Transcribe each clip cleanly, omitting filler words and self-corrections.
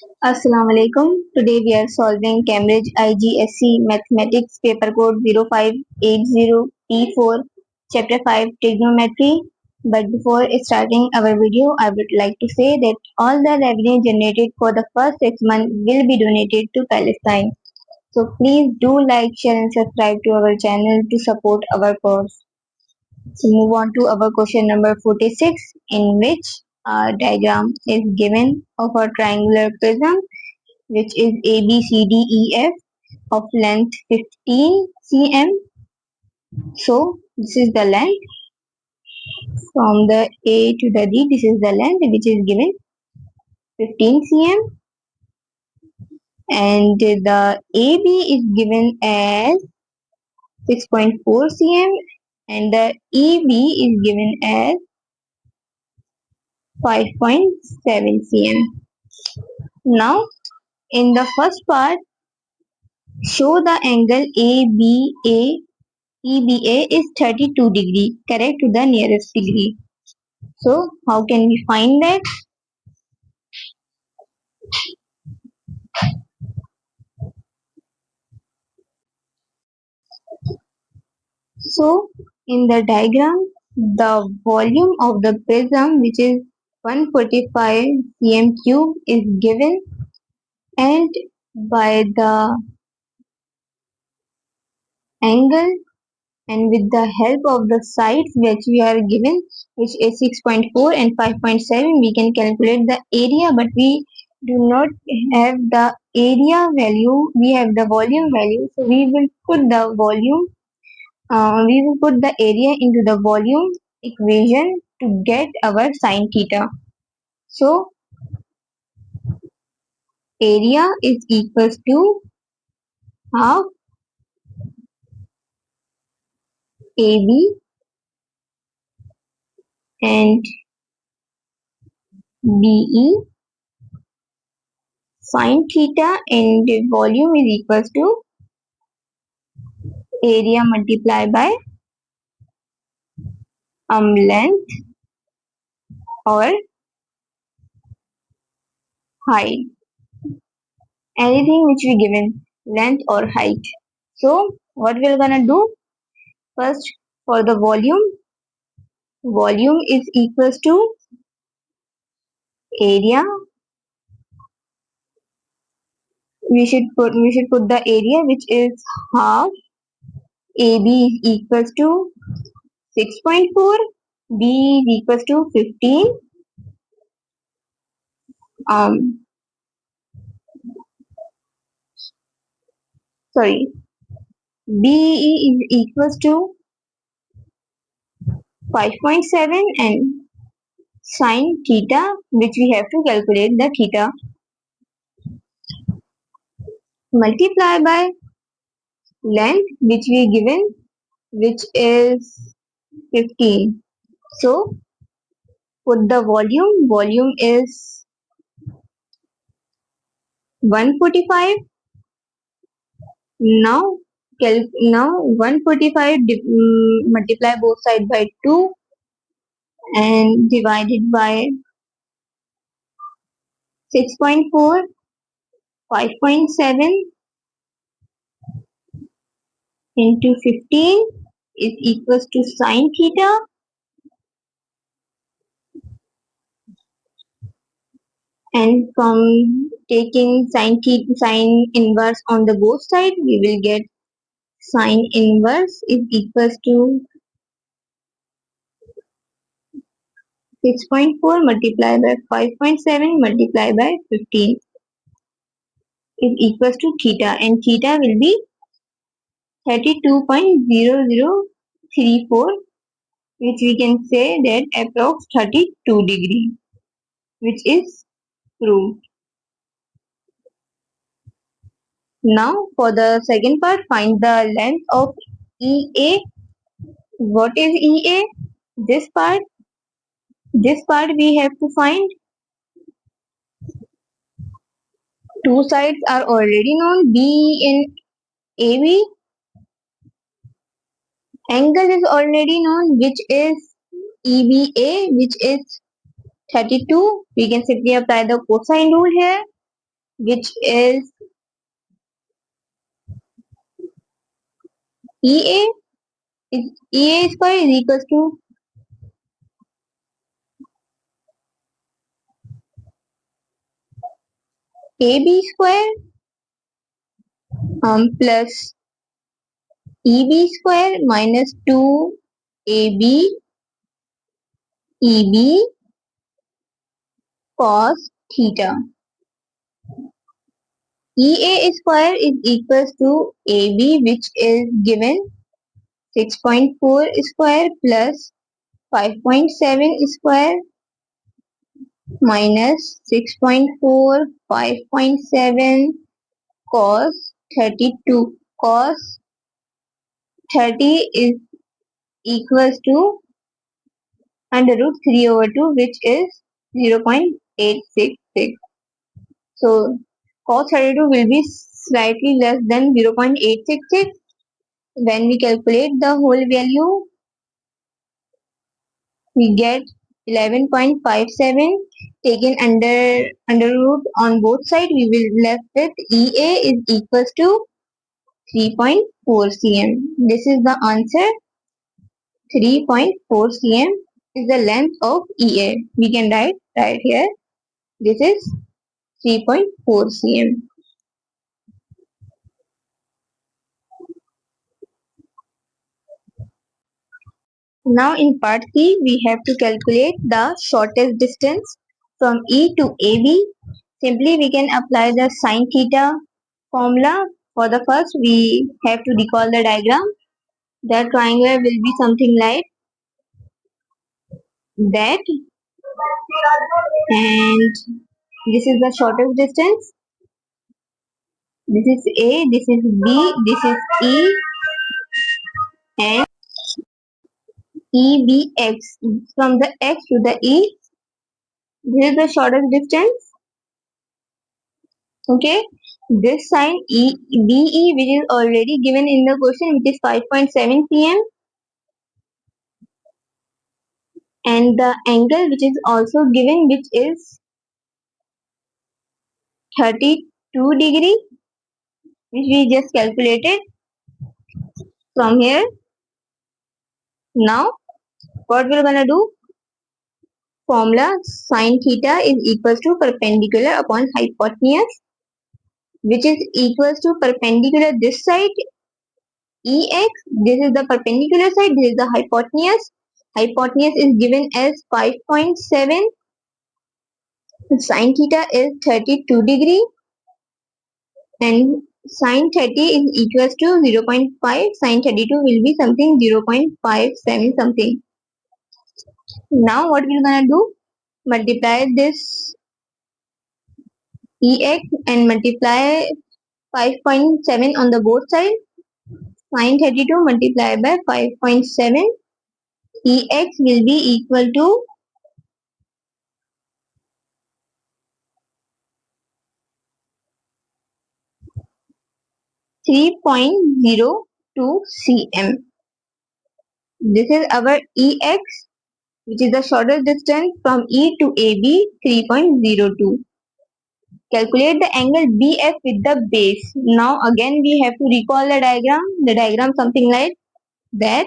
Assalamu alaikum. Today we are solving Cambridge IGCSE Mathematics Paper Code 0580P4 Chapter 5 Trigonometry. But before starting our video, I would like to say that all the revenue generated for the first 6 months will be donated to Palestine. So please do like, share and subscribe to our channel to support our cause. So move on to our question number 46, in which a diagram is given of a triangular prism which is ABCDEF of length 15 cm. So this is the length from the A to the D. This is the length which is given 15 cm, and the AB is given as 6.4 cm and the EB is given as 5.7 cm. Now in the first part, show the angle EBA is 32 degree, correct to the nearest degree. So how can we find that? So in the diagram, the volume of the prism, which is 145 cm cube, is given, and by the angle and with the help of the sides which we are given, which is 6.4 and 5.7, we can calculate the area, but we do not have the area value, we have the volume value. So we will put the volume, we will put the area into the volume equation to get our sine theta. So area is equals to half AB and BE sine theta, and volume is equals to area multiplied by length or height, anything which we given, length or height. So what we're gonna do first, for the volume is equals to area. We should put the area, which is half AB is equals to 6.4, B is equals to 15, sorry, BE is equals to 5.7, and sine theta, which we have to calculate the theta, multiply by length which we given, which is 15. So put the volume is 145. Now 145 multiply both sides by 2 and divided by 6.4, 5.7 into 15 is equals to sine theta, and from taking sine inverse on the both sides, we will get sine inverse is equals to 6.4 multiplied by 5.7 multiplied by 15 is equals to theta, and theta will be 32.0034, which we can say that approx 32 degree, which is proved. Now for the second part, find the length of EA. What is EA? This part we have to find. Two sides are already known, BE and AB. Angle is already known, which is EBA, which is 32. We can simply apply the cosine rule here. which is EA is EA square is equals to AB square plus EB square minus 2AB EB cos theta. EA square is equals to AB, which is given 6.4 square plus 5.7 square minus 6.4 5.7 cos 32. Cos 30 is equals to under root 3 over 2, which is 0.866. So cos 32 will be slightly less than 0.866. When we calculate the whole value, we get 11.57. Taken under root on both sides, we will left with EA is equals to 3.4 cm. This is the answer. 3.4 cm is the length of EA. We can write right here. This is 3.4 cm. Now in part C, we have to calculate the shortest distance from E to AB. Simply we can apply the sine theta formula. For the first, we have to recall the diagram. The triangle will be something like that, and this is the shortest distance. This is A, this is B, this is E, and EBX. From the X to the E, this is the shortest distance. Okay, this sine BE, which is already given in the question, which is 5.7 cm, and the angle which is also given, which is 32 degree, which we just calculated from here. Now what we're gonna do? Formula sine theta is equals to perpendicular upon hypotenuse, which is equals to perpendicular this side EX. This is the perpendicular side, this is the hypotenuse. Hypotenuse is given as 5.7. Sine theta is 32 degree, and sine 30 is equals to 0.5. Sine 32 will be something 0.57 something. Now what we're gonna do? Multiply this EX and multiply 5.7 on the both sides. Sine 32 multiplied by 5.7. EX will be equal to 3.02 cm. This is our EX, which is the shortest distance from E to AB, 3.02. Calculate the angle BF with the base. Now again we have to recall the diagram. The diagram something like that.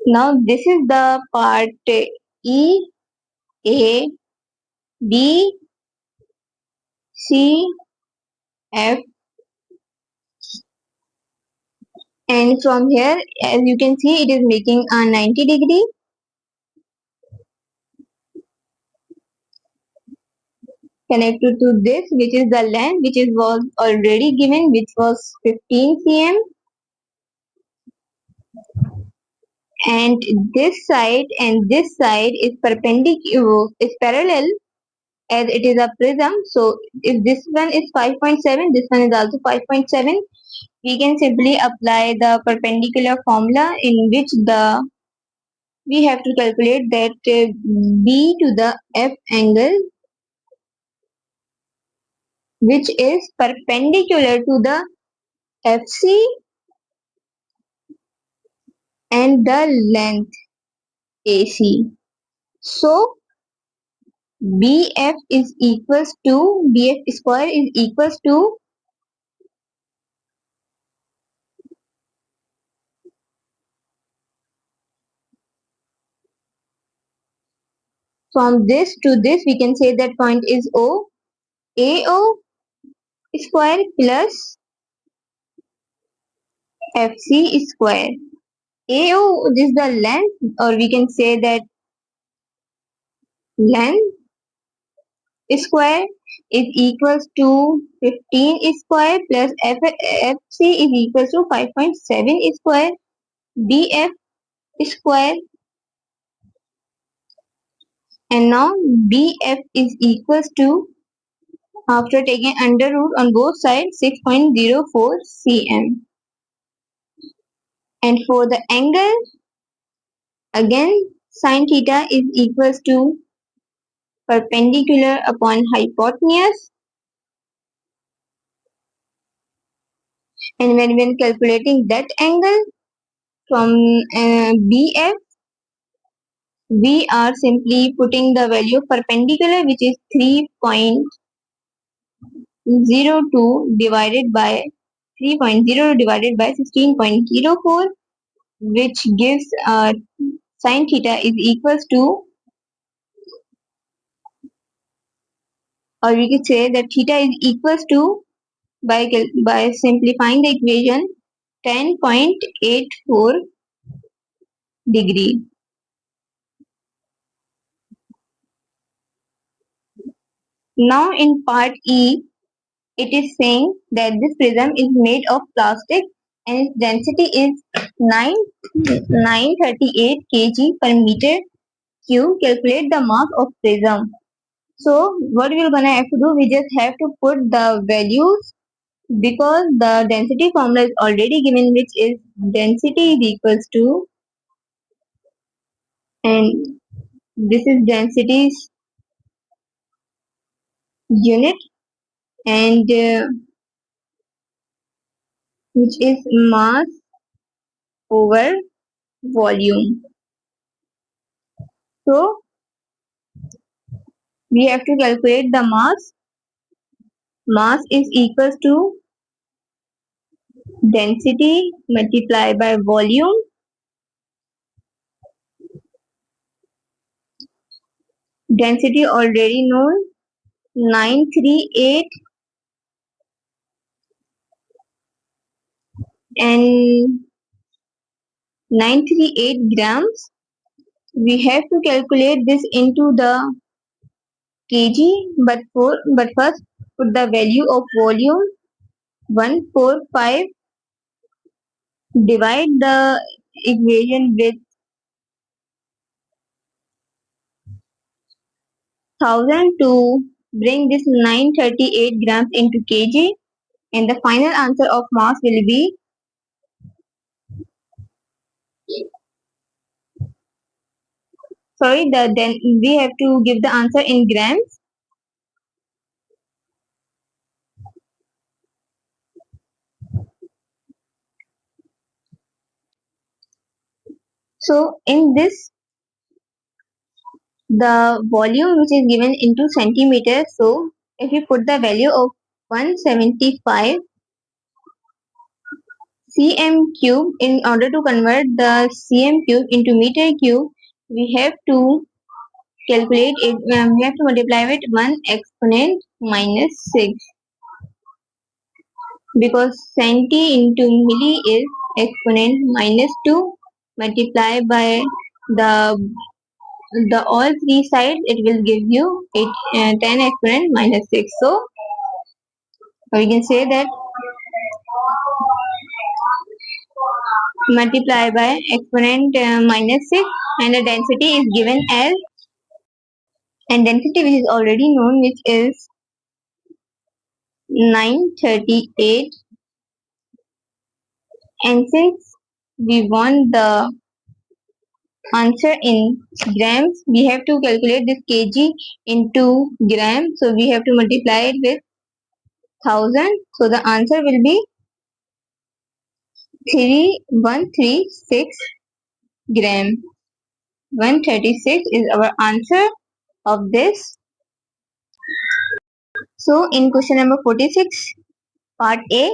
Now this is the part E, A, B, C, F, and from here, as you can see, it is making a 90 degree. Connected to this, which is the length, which is was already given, which was 15 cm, and this side and this side is perpendicular, is parallel, as it is a prism. So if this one is 5.7, this one is also 5.7. We can simply apply the perpendicular formula, in which we have to calculate that B to the F angle, which is perpendicular to the FC and the length AC. So BF square is equals to, from this to this we can say that point is O. AO square plus FC square. AO is the length, or we can say that length square is equals to 15 square plus FC is equals to 5.7 square. BF square, and now BF is equals to, after taking under root on both sides, 6.04 cm. And for the angle, again sin theta is equals to perpendicular upon hypotenuse, and when calculating that angle from BF, we are simply putting the value of perpendicular, which is 3.02 divided by 16.04, which gives sin theta is equals to, or we could say that theta is equals to, by simplifying the equation, 10.84 degree. Now in part E, it is saying that this prism is made of plastic and its density is 938 kg per meter cube. Calculate the mass of prism. So what we're gonna have to do, we just have to put the values, because the density formula is already given, which is density is equals to, and this is density's unit, and which is mass over volume. So we have to calculate the mass. Mass is equals to density multiplied by volume. Density already known, 938, and 938 grams. We have to calculate this into the kg, but first put the value of volume, 145, divide the equation with 1000 to bring this 938 grams into kg, and the final answer of mass will be, then we have to give the answer in grams. So in this, the volume which is given into centimeters, so if you put the value of 175 cm cube, in order to convert the cm cube into meter cube, we have to calculate it, we have to multiply with 1 exponent minus 6, because centi into milli is exponent minus 2, multiply by the all three sides, it will give you 10 exponent minus 6. So we can say that multiply by exponent minus 6, and the density is given as, and density which is already known, which is 938, and since we want the answer in grams, we have to calculate this kg into gram, so we have to multiply it with 1000, so the answer will be 3136 gram. 136 is our answer of this. So in question number 46, part A,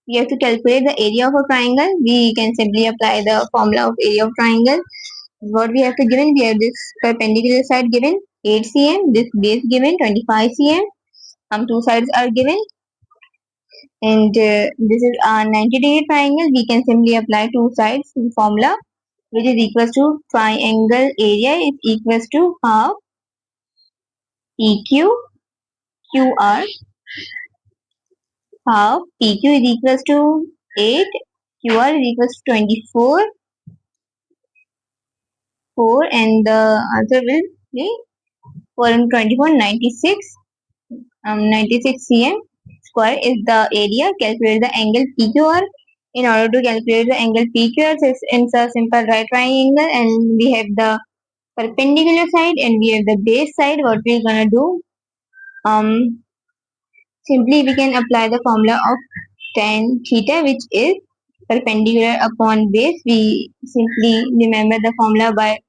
we have to calculate the area of a triangle. We can simply apply the formula of area of triangle. What we have to given, we have this perpendicular side given 8 cm, this base given 25 cm. Two sides are given, and this is a 90-degree triangle. We can simply apply two sides formula, which is equals to triangle area is equals to half PQ QR. Half PQ is equals to 8, QR is equals to 24, 4, and the answer will be 4 and 24, 96. 96 cm square is the area. Calculate the angle PQR. In order to calculate the angle PQR, it's a simple right triangle, and we have the perpendicular side and we have the base side. What we're gonna do? Simply we can apply the formula of tan theta, which is perpendicular upon base. We simply remember the formula by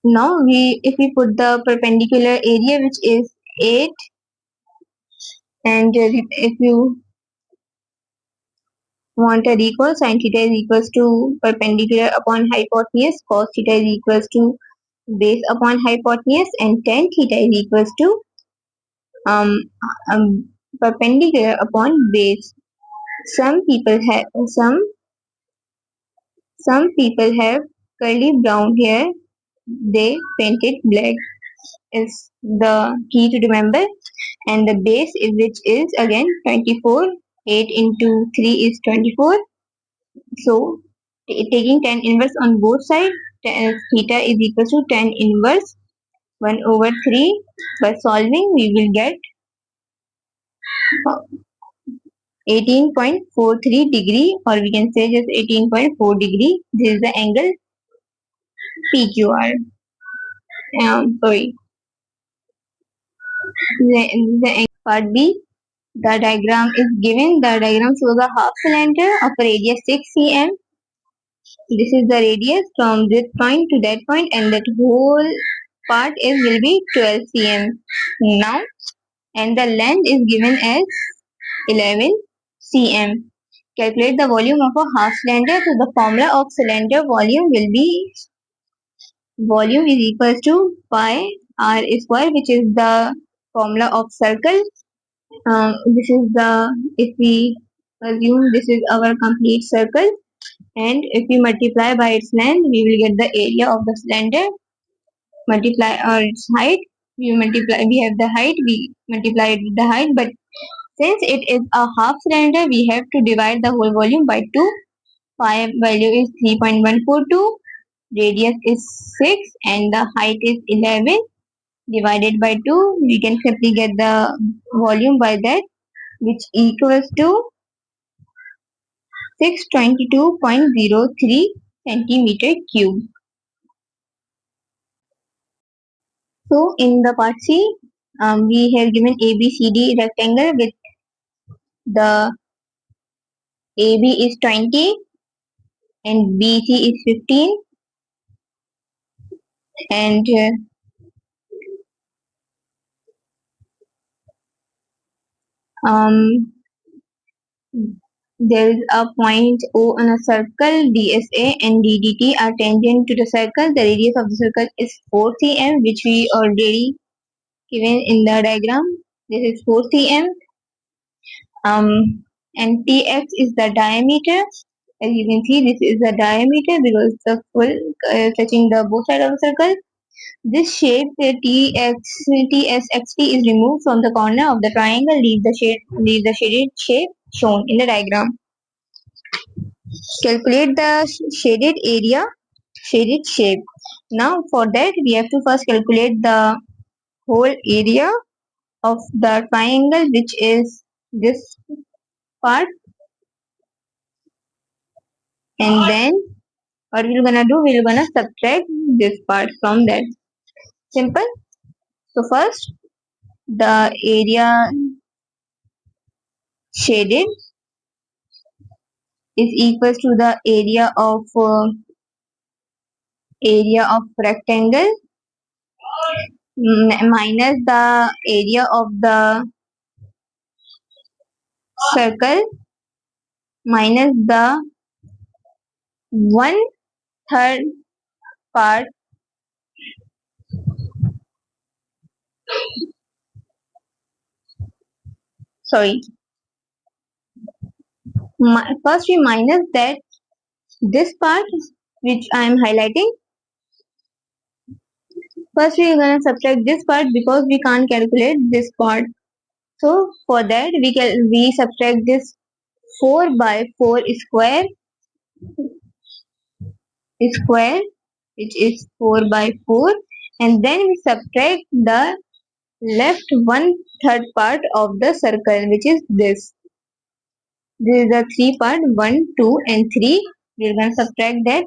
now if we put the perpendicular area, which is 8, and if you want a recall, sin theta is equals to perpendicular upon hypotenuse, cos theta is equals to base upon hypotenuse, and tan theta is equals to um, um perpendicular upon base. Some people have curly brown hair. They paint it black. Is the key to remember. And the base is, which is again 24. 8 into 3 is 24. So taking tan inverse on both sides, theta is equal to tan inverse 1 over 3. By solving, we will get 18.43 degree, or we can say just 18.4 degree. This is the angle PQR. Sorry. The part B, the diagram is given. The diagram shows a half cylinder of a radius 6 cm. This is the radius from this point to that point, and that whole part will be 12 cm. Now, and the length is given as 11 cm. Calculate the volume of a half cylinder. So the formula of cylinder volume will be volume is equal to pi r square, which is the formula of circle. This is the, if we assume this is our complete circle, and if we multiply by its length, we will get the area of the cylinder. Multiply its height, we have the height, we multiply it with the height, but since it is a half cylinder, we have to divide the whole volume by 2. Pi value is 3.142, radius is 6, and the height is 11. Divided by 2, we can simply get the volume by that, which equals to 622.03 centimeter cube. So in the part C, we have given ABCD rectangle with the AB is 20 and BC is 15, and there is a point O on a circle. DSA and DDT are tangent to the circle. The radius of the circle is 4 cm, which we already given in the diagram. This is 4 cm. And TX is the diameter. As you can see, this is the diameter because the full touching the both sides of the circle. This shape, the TSXT is removed from the corner of the triangle. Leave the shaded shape shown in the diagram. Calculate the shaded area, shaded shape. Now for that, we have to first calculate the whole area of the triangle, which is this part, and then what we're gonna do, we're gonna subtract this part from that. Simple. So first, the area shaded is equals to the area of rectangle minus the area of the circle minus the one third part. Sorry, first we minus that this part which I am highlighting. First we are gonna subtract this part because we can't calculate this part. So for that we subtract this 4 by 4 square which is 4 by 4, and then we subtract the left one third part of the circle which is this. This is the three part 1, 2 and 3. We are going to subtract that.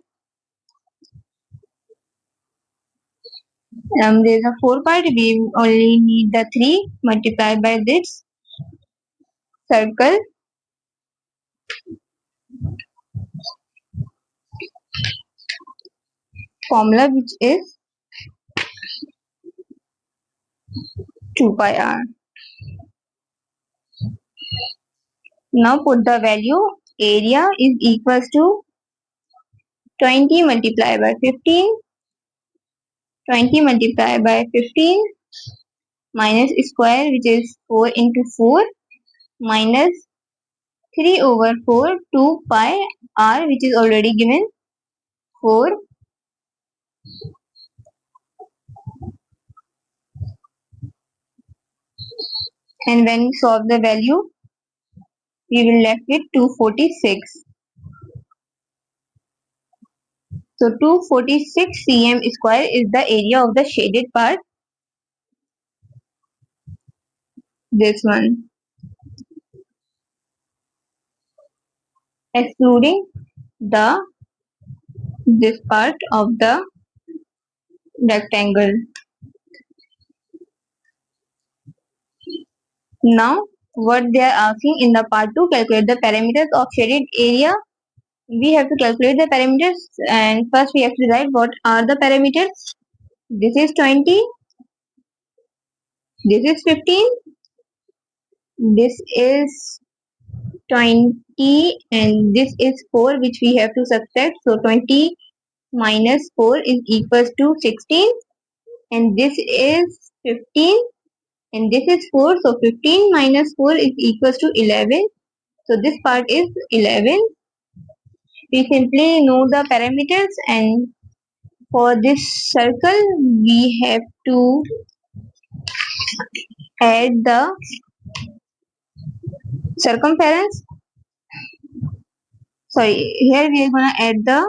There is a 4 part. We only need the 3 multiplied by this circle. Formula which is 2 pi r. Now put the value. Area is equals to 20 multiplied by 15. 20 multiplied by 15 minus square which is 4 into 4 minus 3 over 4 2 pi r which is already given 4. And when we solve the value, we will left with 246. So 246 cm square is the area of the shaded part. This one. Excluding this part of the rectangle. Now what they are asking in the part 2, calculate the parameters of shaded area. We have to calculate the parameters, and first we have to write what are the parameters. This is 20, this is 15, this is 20 and this is 4 which we have to subtract. So 20 minus 4 is equals to 16, and this is 15 and this is 4. So 15 minus 4 is equals to 11. So this part is 11. We simply know the parameters, and for this circle we have to add the circumference. Sorry, here we are going to add the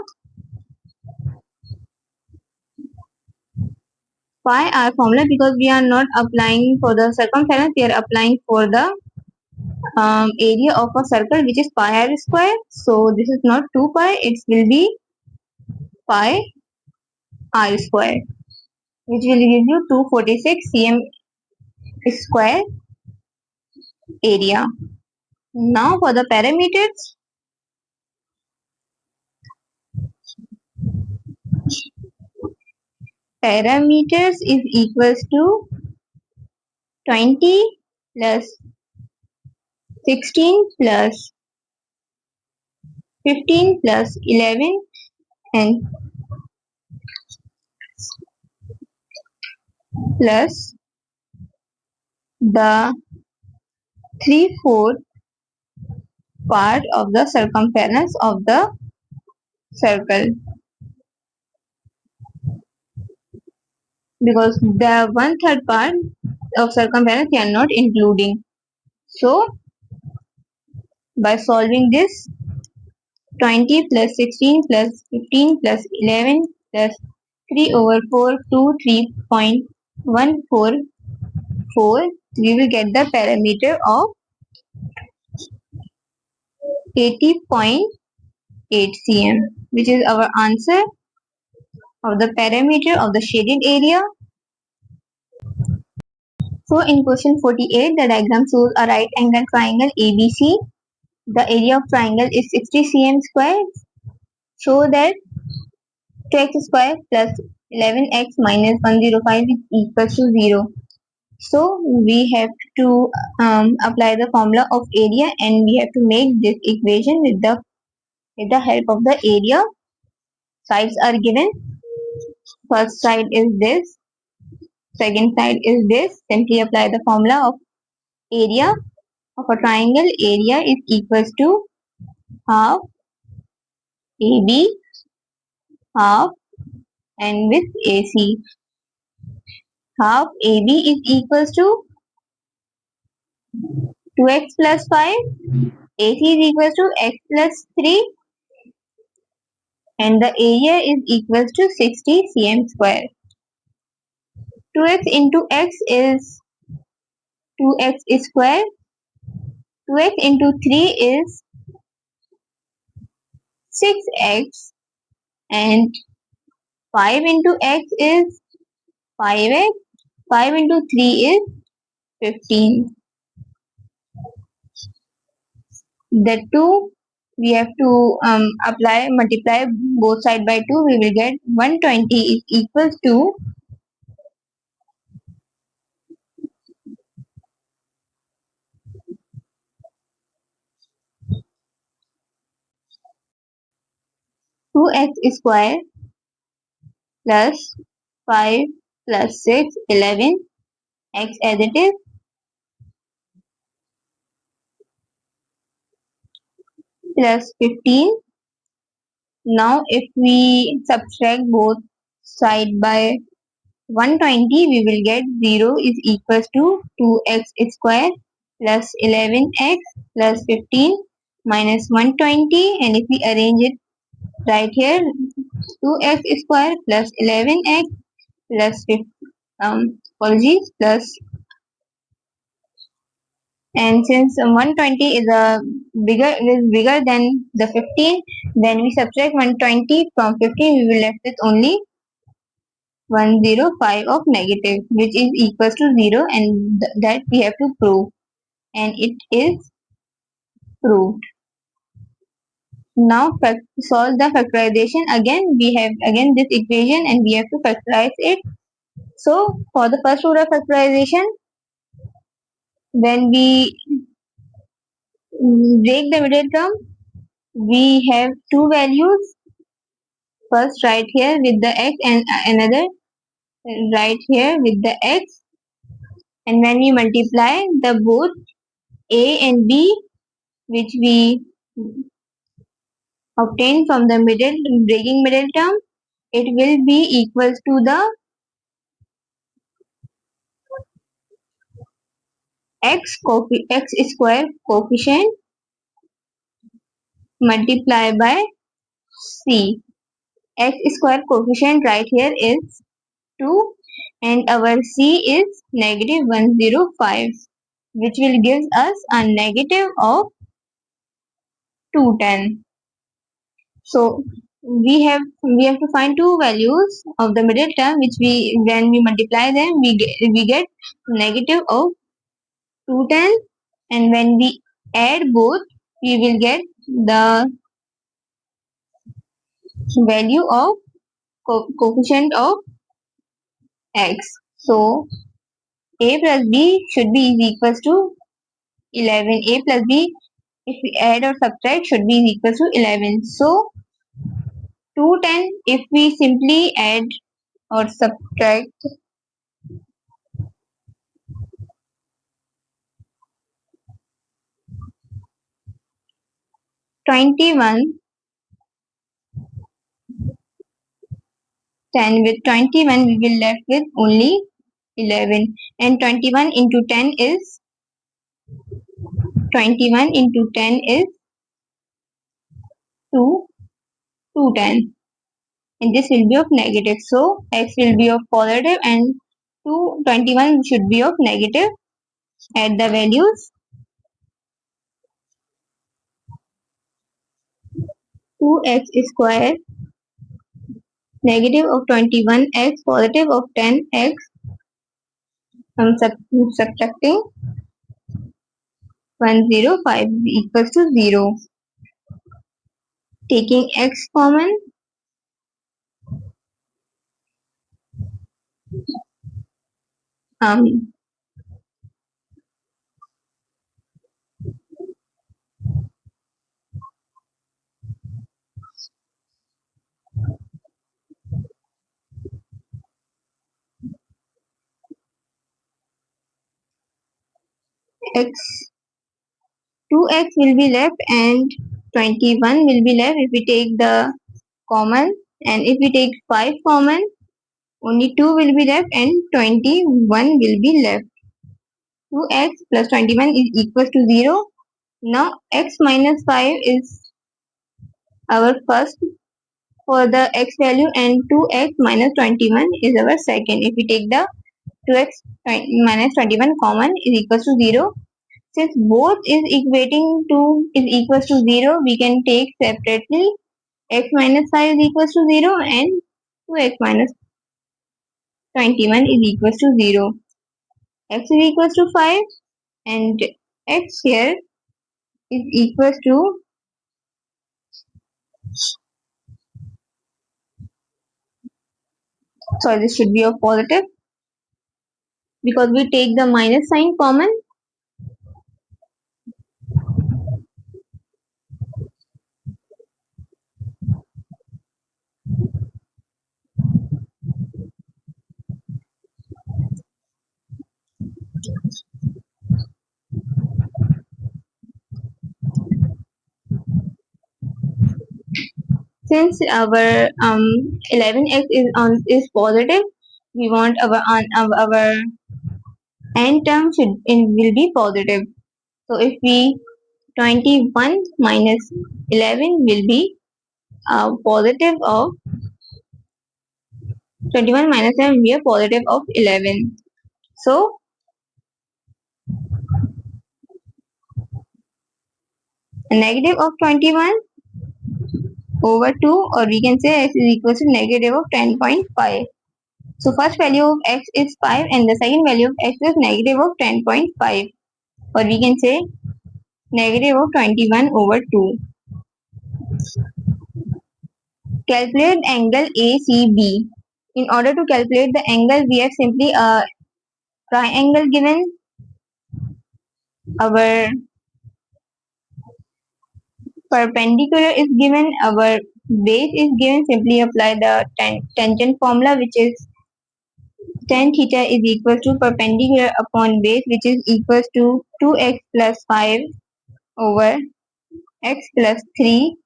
pi r formula because we are not applying for the circumference, we are applying for the area of a circle which is pi r square. So this is not 2 pi, it will be pi r square which will give you 246 cm square area. Now for the parameters, is equals to 20 plus 16 plus 15 plus 11 and plus the 3/4 part of the circumference of the circle, because the 1/3 part of circumference we are not including. So by solving this, 20 plus 16 plus 15 plus 11 plus 3 over 4 to 3.144, we will get the parameter of 80.8 cm, which is our answer of the parameter of the shaded area. So in question 48, the diagram shows a right angle triangle ABC the area of triangle is 60 cm square. So that 2x square plus 11x minus 105 is equals to 0. So we have to apply the formula of area, and we have to make this equation with the help of the area. Sides are given. First side is this, second side is this. Simply apply the formula of area of a triangle. Area is equals to half AB, half, and with AC. Half AB is equals to 2x plus 5. AC is equals to x plus 3, and the area is equals to 60 cm square. 2x into x is 2x square. 2x into 3 is 6x, and 5 into x is 5x. 5 into 3 is 15. The 2 we have to multiply both side by 2. We will get 120 is equals to 2x square plus 5 plus 6, 11, x as it is, plus 15. Now if we subtract both side by 120, we will get 0 is equals to 2x square plus 11x plus 15 minus 120, and if we arrange it right here, 2x square plus 11x plus 15, apologies, plus, and since 120 is bigger than the 15, then we subtract 120 from 15, we will left with only 105 of negative, which is equals to 0, and that we have to prove, and it is proved. Now solve the factorization. Again we have this equation, and we have to factorize it. So for the first order factorization, when we break the middle term, we have two values. First right here with the x, and another right here with the x, and when we multiply the both a and b, which we obtain from the breaking middle term, it will be equals to the x square coefficient multiplied by c. X square coefficient right here is 2, and our c is negative 105, which will give us a negative of 210. So we have to find two values of the middle term, which when we multiply them, we get negative of 210, and when we add both, we will get the value of coefficient of x. So a plus b should be equals to 11. A plus b, if we add or subtract, should be equals to 11. So 210, if we simply add or subtract 21, 10 with 21, we will left with only 11, and 21 into 10 is 210, and this will be of negative. So x will be of positive, and 221 should be of negative. Add the values. 2x square, negative of 21x, positive of 10x. I'm subtracting. 105 is equals to 0. Taking x common, um, x 2x will be left and 21 will be left if we take the common, and if we take 5 common, only 2 will be left and 21 will be left. 2x plus 21 is equals to 0. Now x minus 5 is our first for the x value and 2x minus 21 is our second. If we take the 2x minus 21 common is equals to 0. Since both is equating to is equals to 0, we can take separately x minus 5 is equals to 0 and 2x minus 21 is equals to 0. X is equals to 5 and x here is equals to, sorry, this should be a positive because we take the minus sign common. Since our 11x is positive, we want our n term will be positive. So if we 21 minus 11 will be positive of 21 minus 7 will be a positive of 11. So a negative of 21 over 2, or we can say x is equal to negative of 10.5. So first value of x is 5 and the second value of x is negative of 10.5, or we can say negative of 21 over 2. Calculate angle ACB. In order to calculate the angle, we have simply a triangle given. Our perpendicular is given. Our base is given. Simply apply the tangent formula, which is tan theta is equal to perpendicular upon base, which is equals to 2x plus 5 over x plus 3.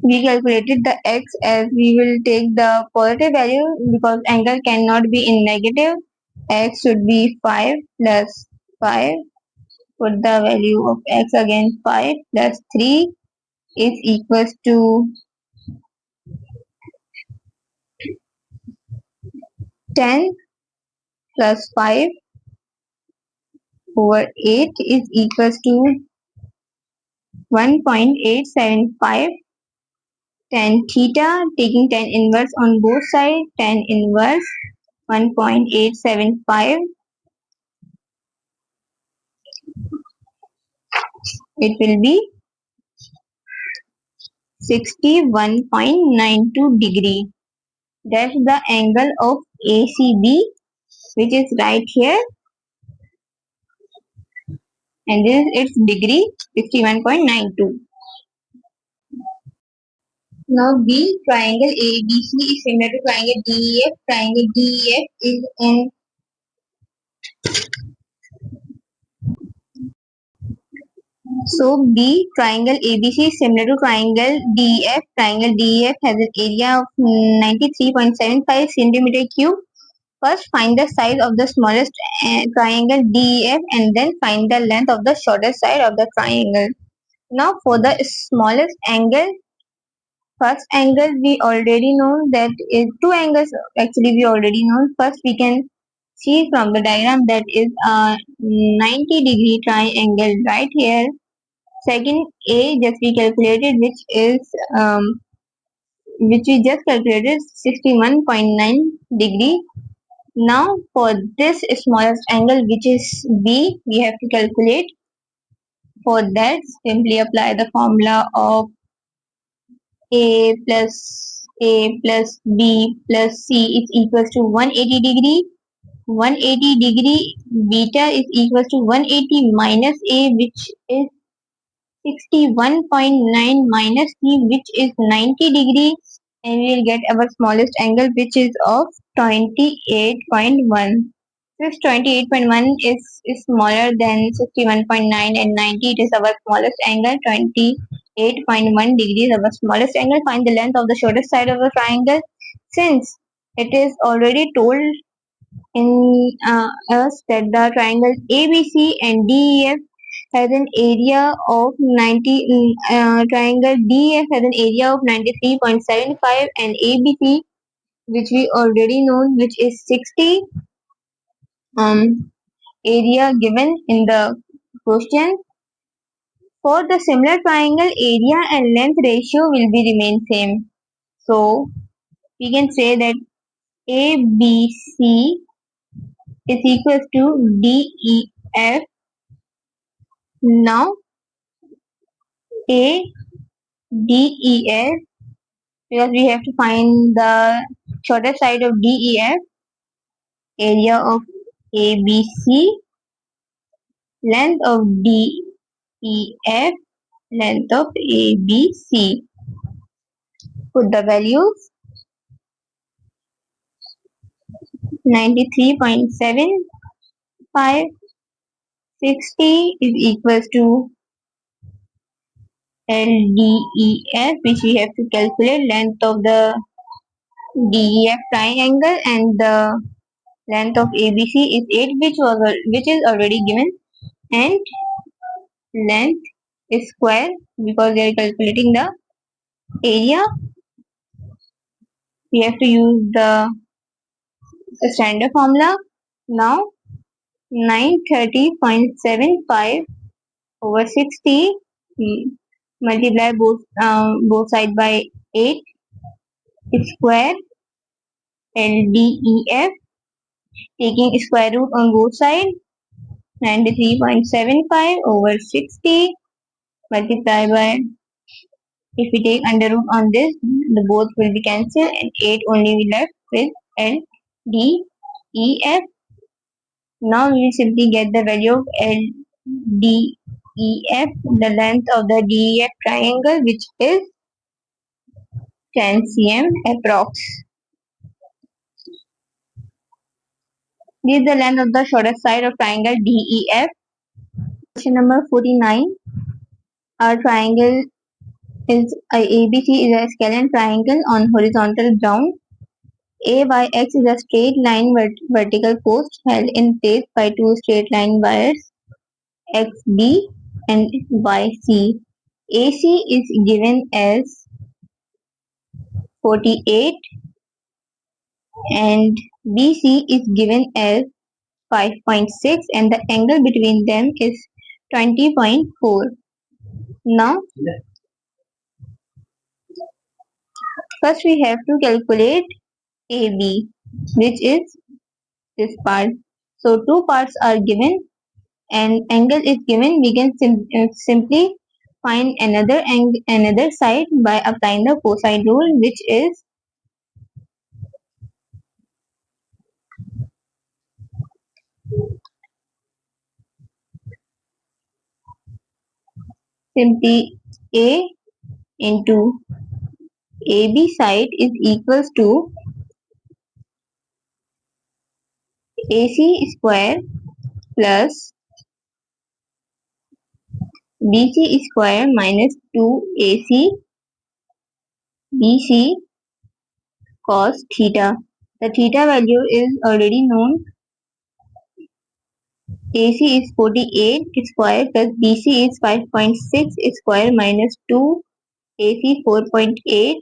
We calculated the x as we will take the positive value because angle cannot be in negative. X should be 5 plus 5. Put the value of x again, 5 plus 3 is equals to 10 plus 5 over 8 is equals to 1.875. Tan theta, taking tan inverse on both sides, tan inverse 1.875, it will be 61.92 degree. That's the angle of ACB, which is right here, and this is its degree, 61.92. Now B, triangle ABC is similar to triangle DEF. Triangle DEF is in, so B, triangle ABC is similar to triangle DEF. Triangle DEF has an area of 93.75 centimeter cube. First, find the size of the smallest triangle DEF and then find the length of the shortest side of the triangle. Now, for the smallest angle, first angle we already know that is two angles actually we already know. First, we can see from the diagram that is a 90-degree triangle right here. Second, A just we calculated, which we just calculated 61.9 degree. Now for this smallest angle, which is B, we have to calculate. For that, simply apply the formula of A plus B plus C is equals to 180 degree. 180 degree beta is equals to 180 minus A, which is 61.9 minus C, which is 90 degree, and we will get our smallest angle, which is of 28.1. Since 28.1 is smaller than 61.9 and 90, it is our smallest angle. 28.1 degrees our smallest angle. Find the length of the shortest side of the triangle. Since it is already told in us that the triangle ABC and DEF has an area of 90, triangle DEF has an area of 93.75, and ABC, which we already know, which is 60, area given in the question. For the similar triangle, area and length ratio will be remain same. So we can say that ABC is equal to DEF. Now ADEF, because we have to find the shorter side of DEF, area of ABC, length of DEF, length of ABC. Put the values. 93.75, 60 is equals to LDEF, which we have to calculate length of the DEF triangle, and the length of ABC is 8, which is already given, and length is square because we are calculating the area. We have to use the standard formula. Now 930.75 over 60, multiply both sides by 8, square LDEF, taking square root on both sides. 93.75 over 60, multiply by, if we take under root on this, the both will be cancelled and 8 only we left with LDEF. Now we will simply get the value of LDEF, the length of the DEF triangle, which is 10 cm approx. This is the length of the shortest side of triangle DEF. Question number 49. Our triangle is ABC is a scalene triangle on horizontal ground. AYX is a straight line vertical post held in place by two straight line wires XB and YC. AC is given as 48 and BC is given as 5.6, and the angle between them is 20.4. Now, first we have to calculate AB, which is this part. So two parts are given and angle is given. We can simply find another side by applying the cosine rule, which is simply A into AB side is equals to AC square plus BC square minus 2AC BC cos theta. The theta value is already known. AC is 48 square plus BC is 5.6 square minus 2 AC 4.8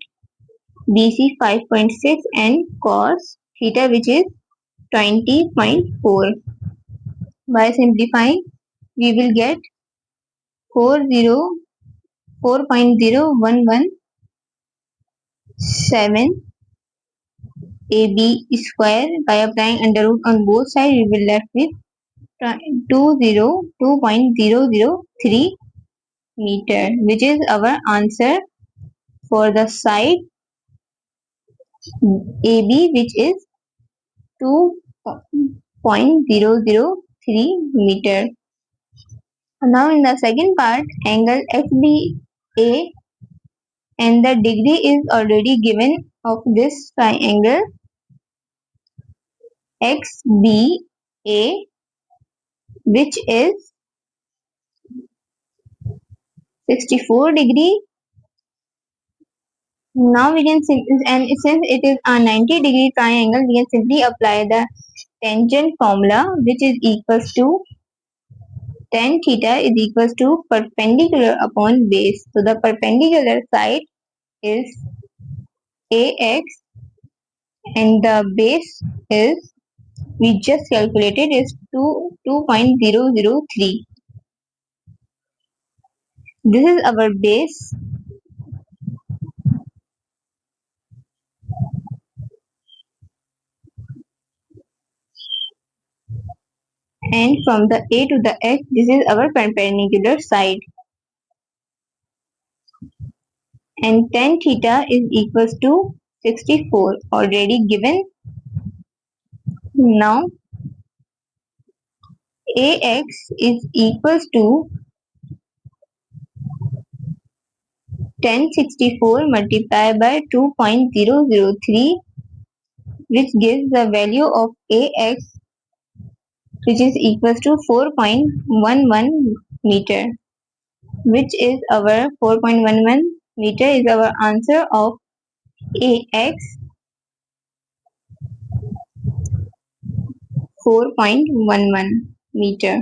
BC 5.6 and cos theta, which is 20.4. By simplifying, we will get 4.0117 AB square. By applying under root on both sides, we will left with 202.003 meter, which is our answer for the side AB, which is 2.003 meter. Now in the second part, angle XBA, and the degree is already given of this triangle XBA, which is 64 degree. Now we can and since it is a 90-degree triangle, we can simply apply the tangent formula, which is equals to tan theta is equals to perpendicular upon base. So the perpendicular side is AX and the base is, we just calculated, is 2.003. This is our base, and from the A to the X, this is our perpendicular side, and tan theta is equals to 64 already given. Now AX is equals to tan 64 multiplied by 2.003, which gives the value of AX, which is equals to 4.11 meter, which is our 4.11 meter is our answer of AX, 4.11 meter.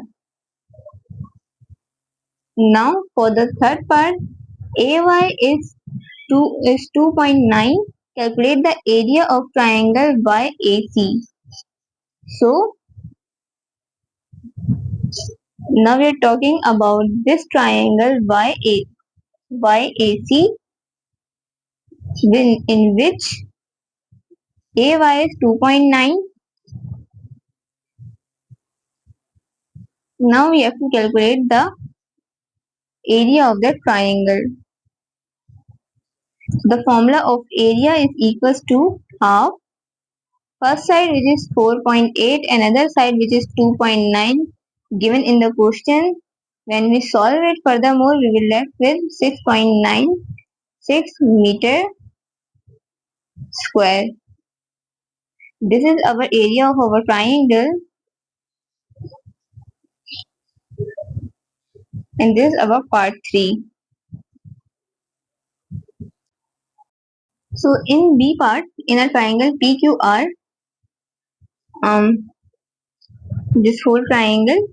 Now for the third part, AY is 2.9. Calculate the area of triangle YAC. So now we are talking about this triangle YAC, in which AY is 2.9. Now we have to calculate the area of the triangle. The formula of area is equals to half first side, which is 4.8, another side which is 2.9 given in the question. When we solve it furthermore, we will left with 6.96 meter square. This is our area of our triangle, and this is our part 3. So in B part, in a triangle PQR, this whole triangle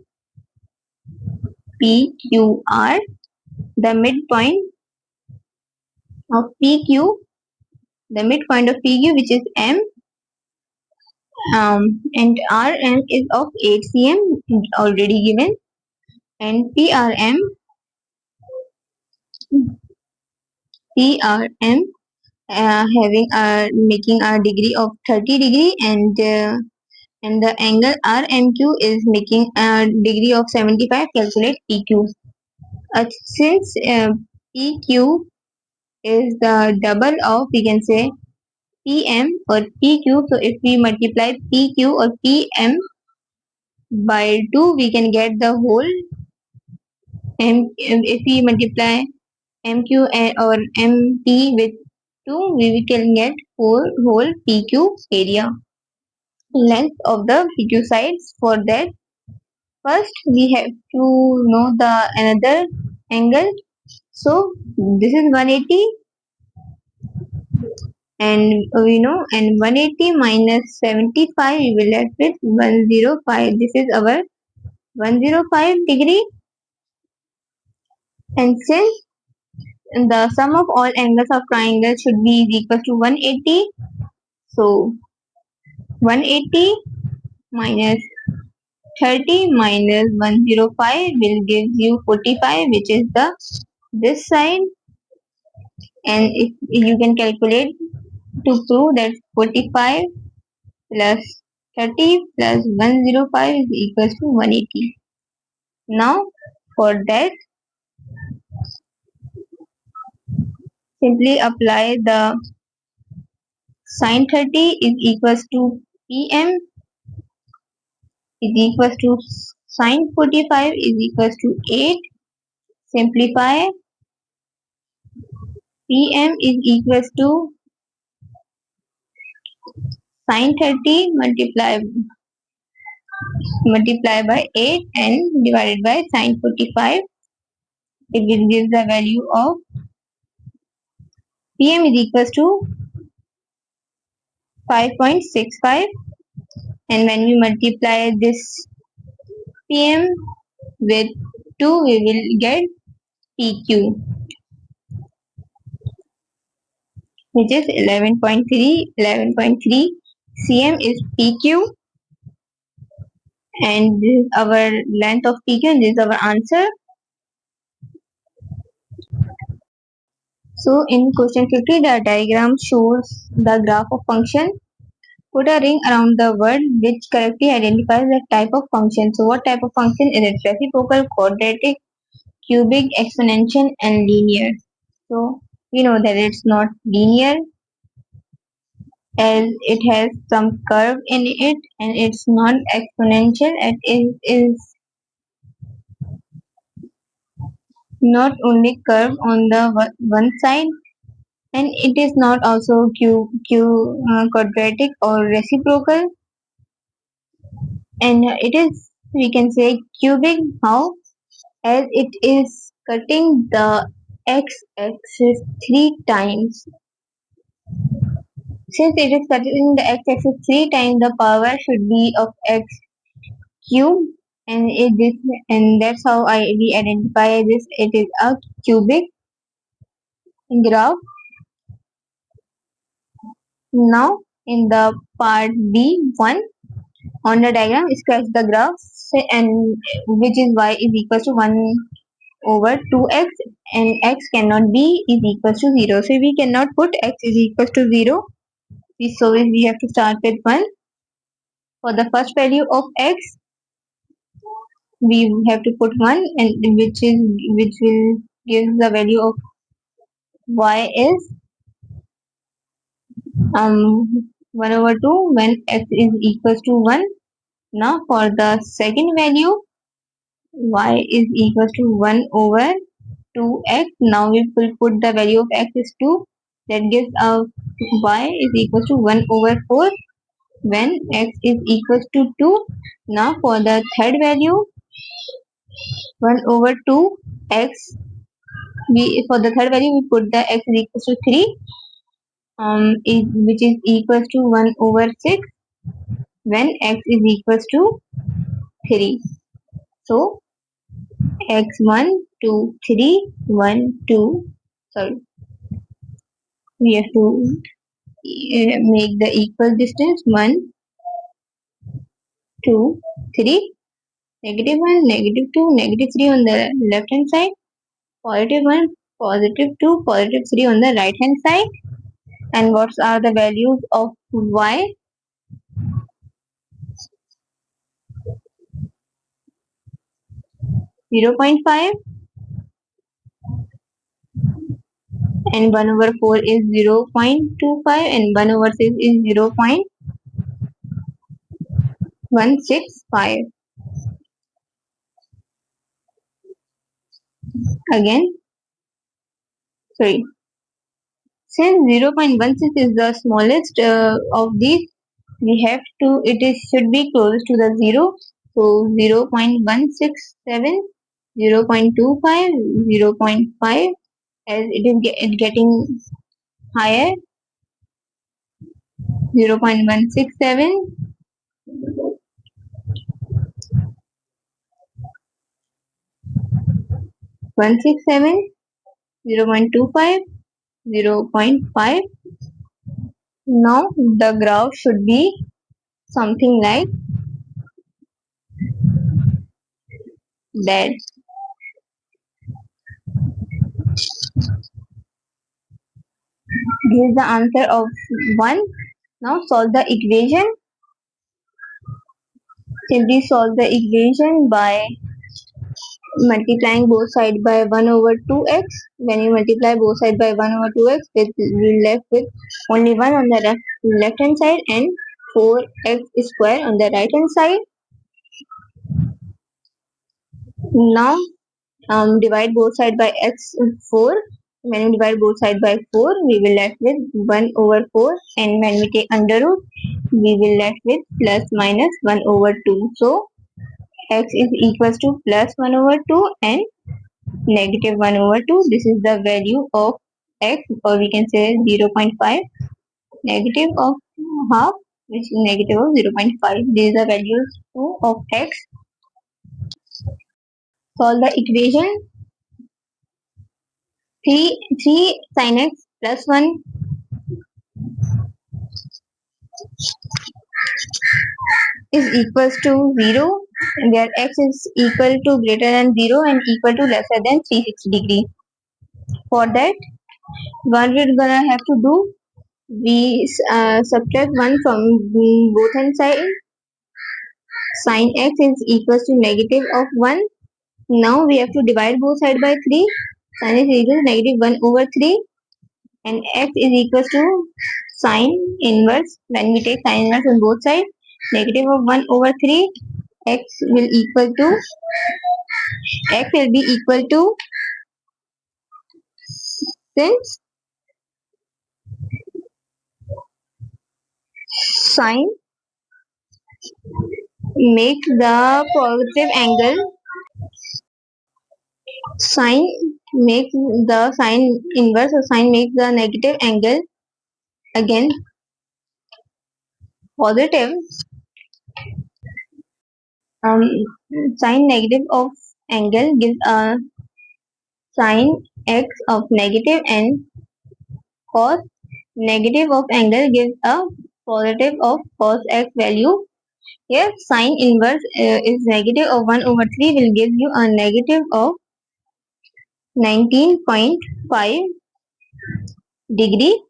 PQR, the midpoint of PQ, which is M, and RM is of 8 cm already given, and PRM having making a degree of 30 degree, and the angle RMQ is making a degree of 75. Calculate PQ. Since PQ is the double of, we can say, PM or PQ, so if we multiply PQ or PM by 2, we can get the whole M. If we multiply MQ or MP with 2, we can get whole PQ area. Length of the PQ sides. For that, first we have to know the another angle. So this is 180, and we know, and 180 minus 75, we will left with 105. This is our 105 degree, and since the sum of all angles of triangle should be equal to 180, so 180 minus 30 minus 105 will give you 45, which is this side, and if you can calculate to prove that 45 plus 30 plus 105 is equals to 180. Now for that, simply apply the sin 30 is equals to pm is equals to sin 45 is equals to 8. Simplify, pm is equals to sin 30 multiply by 8 and divided by sin 45. It will give the value of pm is equals to 5.65, and when we multiply this pm with 2 we will get pq, which is 11.3. 11.3 cm is pq, and this is our length of pq, and this is our answer. So in question 50, the diagram shows the graph of function. Put a ring around the word which correctly identifies the type of function. So what type of function is it? Reciprocal, quadratic, cubic, exponential, and linear. So we know that it's not linear, as it has some curve in it, and it's not exponential, as it is not only curve on the one side, and it is not also quadratic or reciprocal, and it is, we can say, cubic. How? As it is cutting the x-axis 3 times. Since it is cutting the x-axis 3 times, the power should be of x cube, and that's how we identify this. It is a cubic graph. Now in the part B1 on the diagram, sketch the graph, and which is y is equals to 1 over 2x, and x cannot be is equals to 0. So we cannot put x is equals to 0. So we have to start with 1. For the first value of x, we have to put 1, and which will give the value of y is 1 over 2 when x is equals to 1. Now for the second value, y is equals to 1 over 2x. Now we will put the value of x is 2. That gives y is equals to 1 over 4 when x is equals to 2. Now for the third value, 1 over 2x, for the third value we put the x is equals to 3, which is equals to 1 over 6 when x is equals to 3. So x1 2 3 1 2, sorry, we have to make the equal distance 1 2 3, -1 -2 -3 on the left hand side, +1 +2 +3 on the right hand side. And what are the values of y? 0.5, and 1 over 4 is 0.25, and 1 over 6 is 0.165. Again, sorry, since 0.16 is the smallest of these, we have to, should be close to the 0. So 0.167, 0.25, 0.5, as it is getting higher, 0.167, 167, 0.25, 0.5. Now the graph should be something like that. This is the answer of 1. Now solve the equation. Simply solve the equation by multiplying both sides by 1 over 2x. When you multiply both sides by 1 over 2x, we left with only 1 on the left hand side and 4x square on the right hand side. Now divide both sides by x 4. When you divide both sides by 4, we will left with 1 over 4, and when we take under root, we will left with plus minus 1 over 2. So x is equals to plus 1 over 2 and negative 1 over 2. This is the value of x, or we can say 0.5, negative of half, which is negative of 0.5. These are values of x. Solve the equation. 3 sin x plus 1 is equals to 0, where x is equal to greater than 0 and equal to lesser than 360 degree. For that, what we're gonna have to do, we subtract 1 from both hand side. Sin x is equals to negative of 1. Now we have to divide both sides by 3. Sin is equal to negative 1 over 3, and x is equals to sine inverse. When we take sine inverse on both sides, negative of 1 over 3, x will be equal to, since sine makes the positive angle, sine makes the sine inverse, or sine makes the negative angle again positive. um Sine negative of angle gives a sine x of negative, and cos negative of angle gives a positive of cos x value. Here sine inverse is negative of 1 over 3 will give you a negative of 19.5 degree.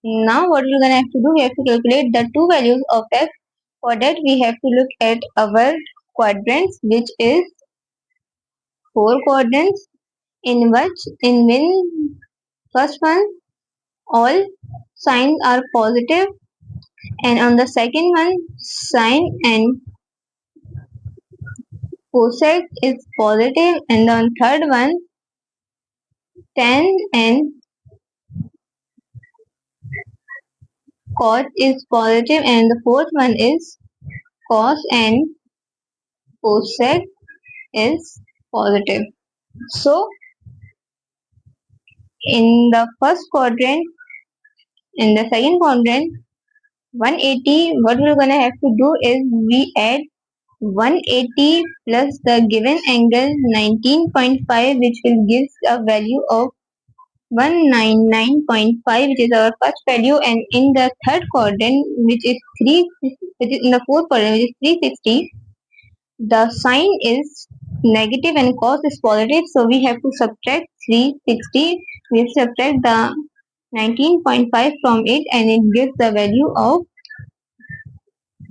Now what we're gonna have to do, we have to calculate the two values of x. For that we have to look at our quadrants, which is 4 quadrants, in first one all signs are positive, and on the second one sine and cosec is positive, and on third one tan and cot is positive, and the fourth one is cos and cosec is positive. So in the first quadrant, in the second quadrant, 180, what we're gonna have to do is we add 180 plus the given angle 19.5, which will give a value of 199.5, which is our first value. And in the third quadrant, which is in the fourth quadrant, which is 360, the sign is negative and cos is positive, so we have to subtract 360. We subtract the 19.5 from it, and it gives the value of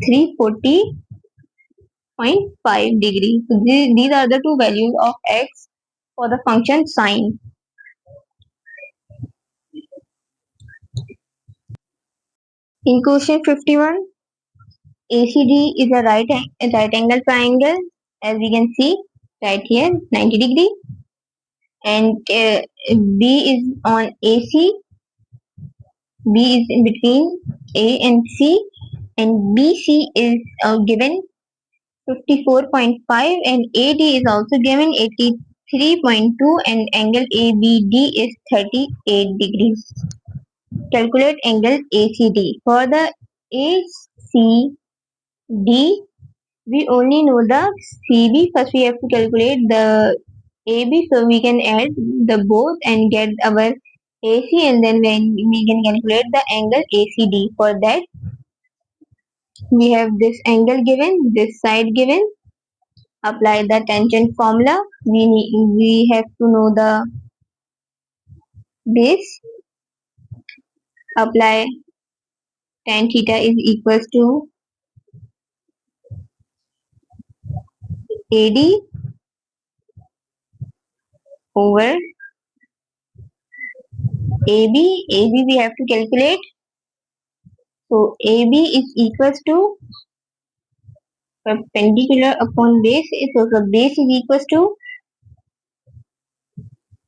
340.5 degree. So these are the two values of x for the function sine. In question 51, ACD is a right angle triangle, as we can see right here, 90 degree, and B is on AC. B is in between A and C, and BC is given 54.5, and AD is also given 83.2, and angle ABD is 38 degrees. Calculate angle ACD. For the ACD, we only know the CB. First we have to calculate the AB, so we can add the both and get our AC, and then when we can calculate the angle ACD. For that we have this angle given, this side given. Apply the tangent formula. We have to know the base. Apply tan theta is equals to AD over AB. AB we have to calculate. So AB is equals to perpendicular upon base. So the base is equals to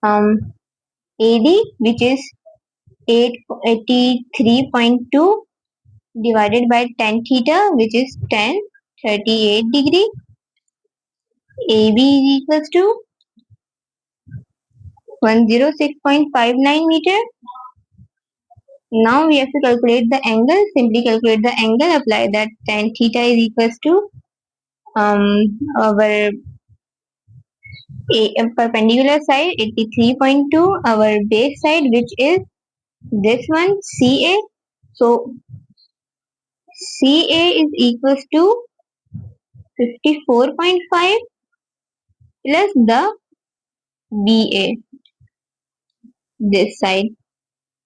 AD, which is 883.2 divided by tan theta, which is tan 38 degree. AB is equals to 106.59 meter. Now we have to calculate the angle. Simply calculate the angle. Apply that tan theta is equals to our perpendicular side 83.2, our base side, which is this one CA. So CA is equals to 54.5 plus the BA, this side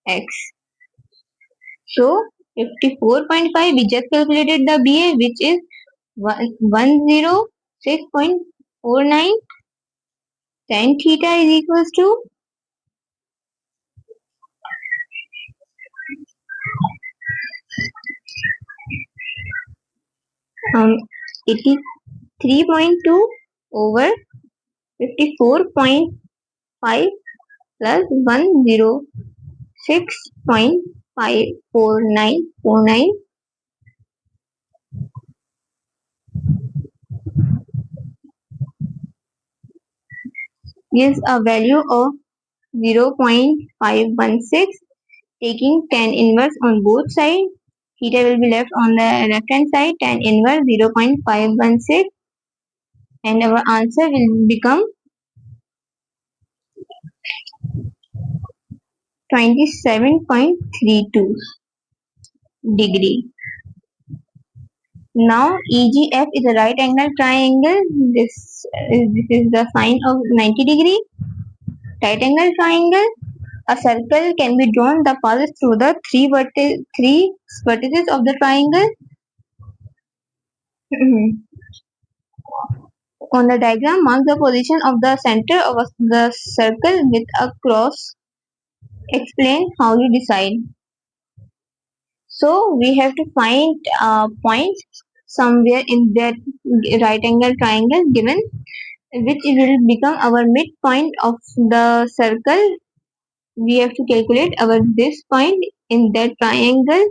X. So 54.5, we just calculated the BA, which is 106.49. Tan theta is equals to 83.2 over 54.5 plus 106.54949 gives a value of 0.516. Taking tan inverse on both sides, theta will be left on the left hand side, tan inverse 0.516, and our answer will become 27.32 degree. Now EGF is a right angle triangle. This is the sign of 90 degree. Right angle triangle. A circle can be drawn that passes through the three vertices of the triangle. On the diagram, mark the position of the center of the circle with a cross. Explain how you decide. So we have to find points somewhere in that right angle triangle given, which will become our midpoint of the circle. We have to calculate our this point in that triangle,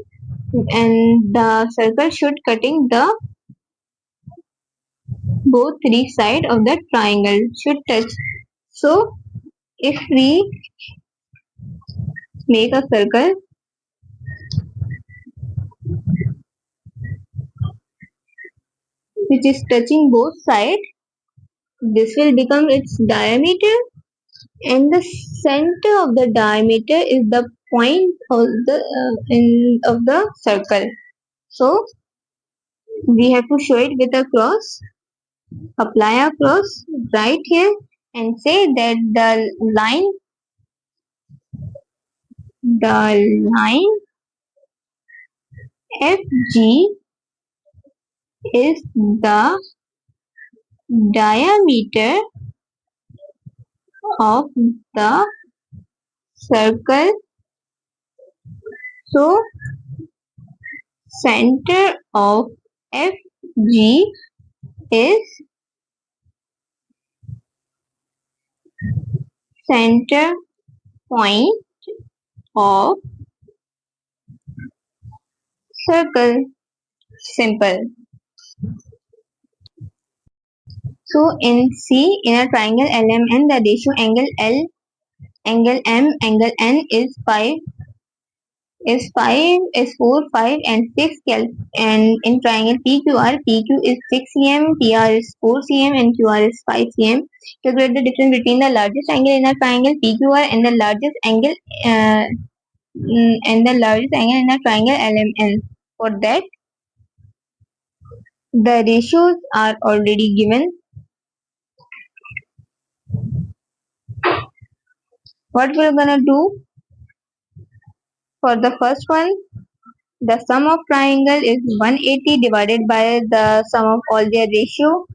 and the circle should cutting the both three sides of the triangle should touch. So if we make a circle which is touching both sides, this will become its diameter, and the center of the diameter is the point of the end of the circle. So we have to show it with a cross. Apply a cross right here and say that the line FG is the diameter of the circle. So center of FG is center point of circle. Simple. So in C, in a triangle LMN, the ratio angle L, angle M, angle N is 5, is 4, 5 and 6. And in triangle PQR, PQ is 6 cm, PR is 4 cm and QR is 5 cm. Calculate the difference between the largest angle in a triangle PQR and the largest angle in a triangle LMN. For that, the ratios are already given. What we're gonna do for the first one, the sum of triangle is 180 divided by the sum of all their ratio.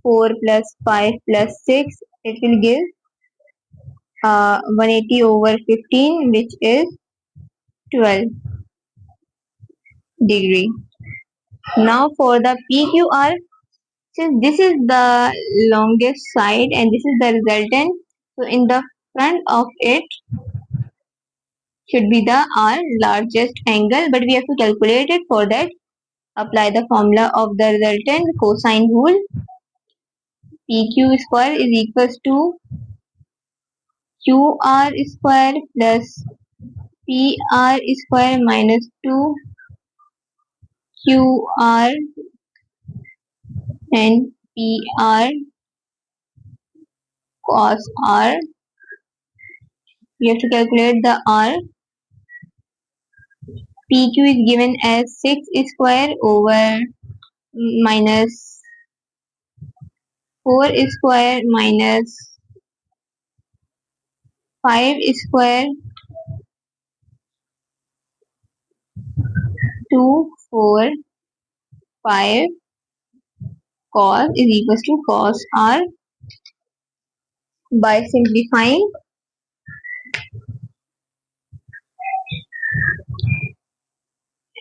4 plus 5 plus 6, it will give 180 over 15, which is 12 degree. Now for the PQR, since this is the longest side and this is the resultant, so in the front of it should be the R, largest angle, but we have to calculate it. For that, apply the formula of the resultant cosine rule. PQ square is equals to QR square plus PR square minus 2 QR and PR cos R. We have to calculate the R. PQ is given as 6 square over minus 4 square minus 5 square 2 4 5 cos is equals to cos R. By simplifying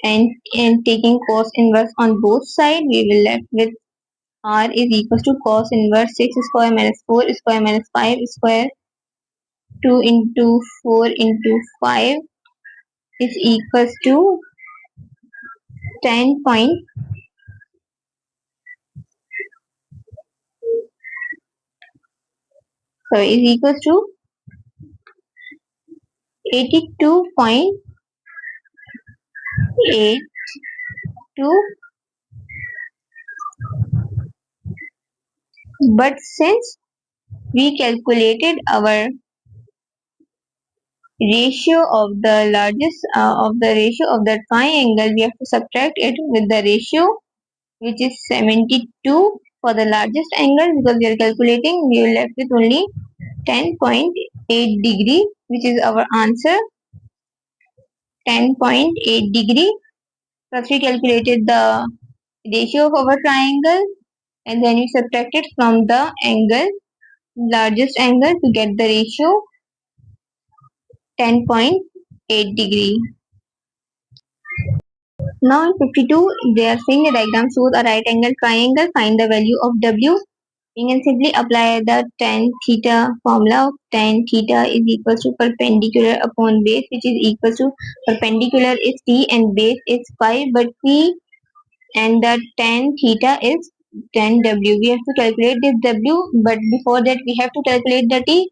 and taking cos inverse on both sides, we will left with R is equals to cos inverse 6 square minus 4 square minus 5 square 2 into 4 into 5 is equals to 10 point, sorry, is equals to 82.82. But since we calculated our ratio of the largest of the ratio of the triangle, we have to subtract it with the ratio, which is 72 for the largest angle, because we are calculating, we will left with only 10.8 degree, which is our answer, 10.8 degree. First we calculated the ratio of our triangle and then we subtracted from the angle, largest angle, to get the ratio 10.8 degree. Now in 52, they are saying the diagram shows a right angle triangle. Find the value of W. We can simply apply the tan theta formula of tan theta is equal to perpendicular upon base, which is equal to perpendicular is t and base is 5, but p and the tan theta is tan W. We have to calculate this W, but before that we have to calculate the t.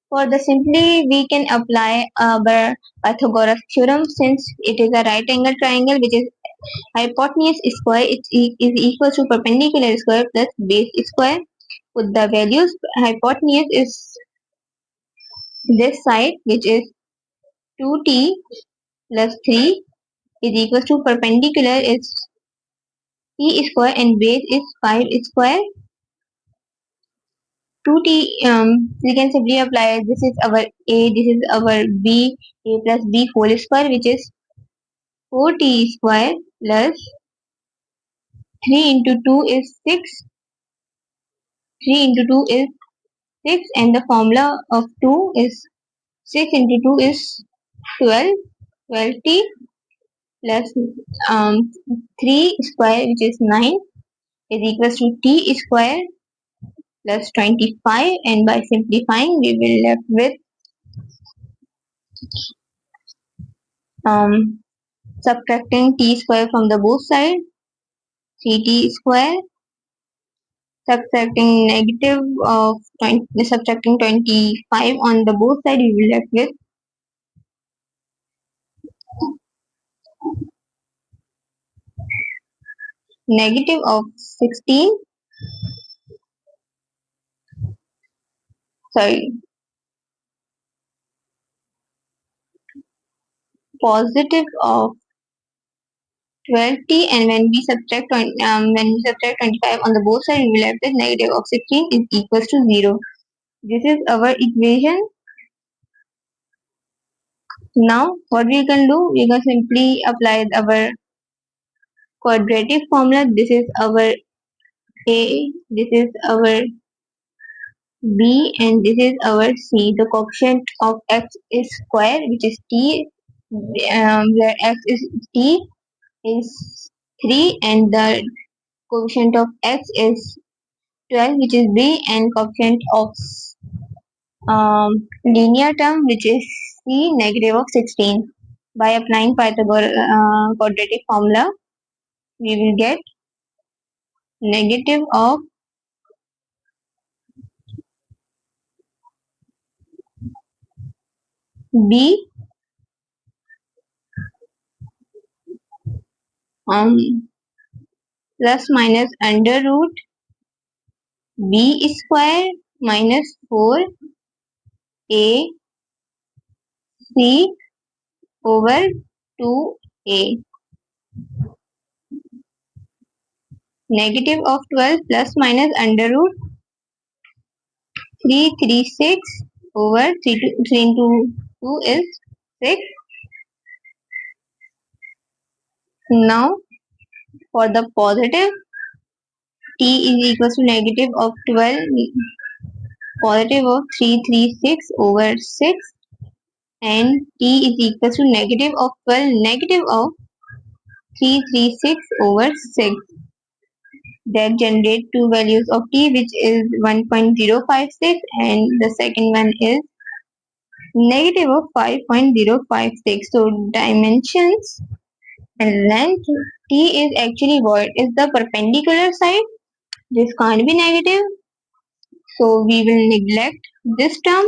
For the simply we can apply our Pythagoras theorem, since it is a right angle triangle which is hypotenuse square is equal to perpendicular square plus base square. Put the values. Hypotenuse is this side, which is 2t plus 3 is equal to perpendicular is t square and base is 5 square. 2t, we can simply apply, this is our a, this is our b, a plus b whole square, which is 4t square plus 3 into 2 is 6. 3 into 2 is 6 and the formula of 2 is 6 into 2 is 12. 12t plus 3 square, which is 9, is equals to t square plus 25, and by simplifying we will left with subtracting t square from the both sides, 3t square, subtracting negative of 20, subtracting 25 on the both sides, we will left with negative of 16, sorry, positive of 12t, and when we subtract 25 on the both sides, we will left with negative of 16 is equals to 0. This is our equation. Now what we can do, we can simply apply our quadratic formula. This is our A, this is our B, and this is our C. The coefficient of x is square, which is t, where x is t is 3, and the coefficient of x is 12, which is b, and coefficient of linear term, which is c, negative of 16. By applying Pythagoras quadratic formula, we will get negative of b plus minus under root b square minus 4ac over 2a. Negative of 12 plus minus under root 336 over 3 into 2 is 6. Now for the positive, t is equal to negative of 12, positive of 336 over 6, and t is equal to negative of 12, negative of 336 over 6. That generate two values of t, which is 1.056, and the second one is negative of 5.056. So dimensions and length t is actually what is the perpendicular side. This can't be negative, so we will neglect this term.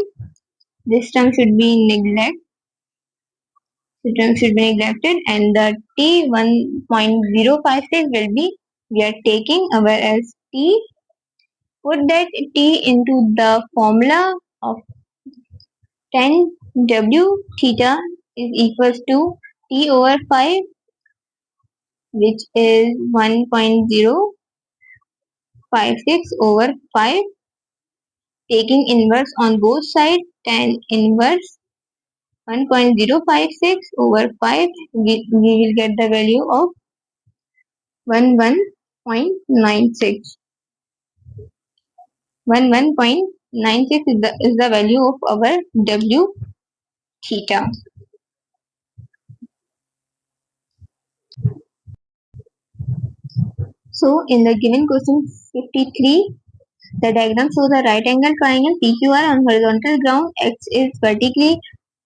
This term should be neglected. The term should be neglected, and the t 1.056 will be, we are taking our as t. Put that t into the formula of tan w theta is equals to t over 5, which is 1.056 over 5. Taking inverse on both sides, tan inverse 1.056 over 5, we will get the value of 11.96. 11.96 is the value of our w theta. So in the given question 53, the diagram shows a right angle triangle PQR on horizontal ground. X is vertically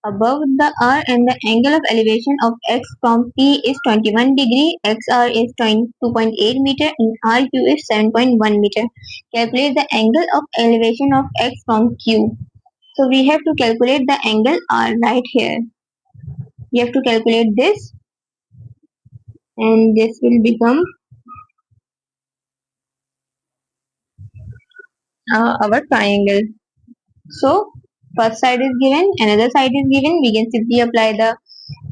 above the R, and the angle of elevation of X from P is 21 degree. XR is 2.8 meter and RQ is 7.1 meter. Calculate the angle of elevation of X from Q. So we have to calculate the angle R right here. We have to calculate this, and this will become our triangle. So first side is given, another side is given. We can simply apply the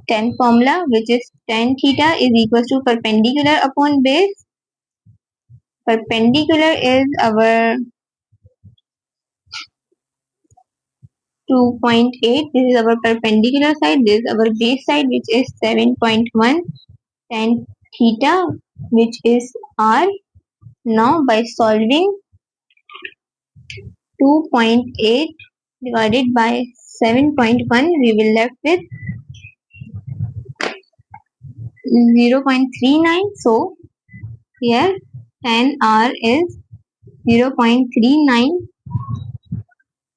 tan formula, which is tan theta is equals to perpendicular upon base. Perpendicular is our 2.8. This is our perpendicular side. This is our base side, which is 7.1. Tan theta, which is R. Now by solving 2.8 divided by 7.1, we will left with 0.39. So here tan R is 0.39,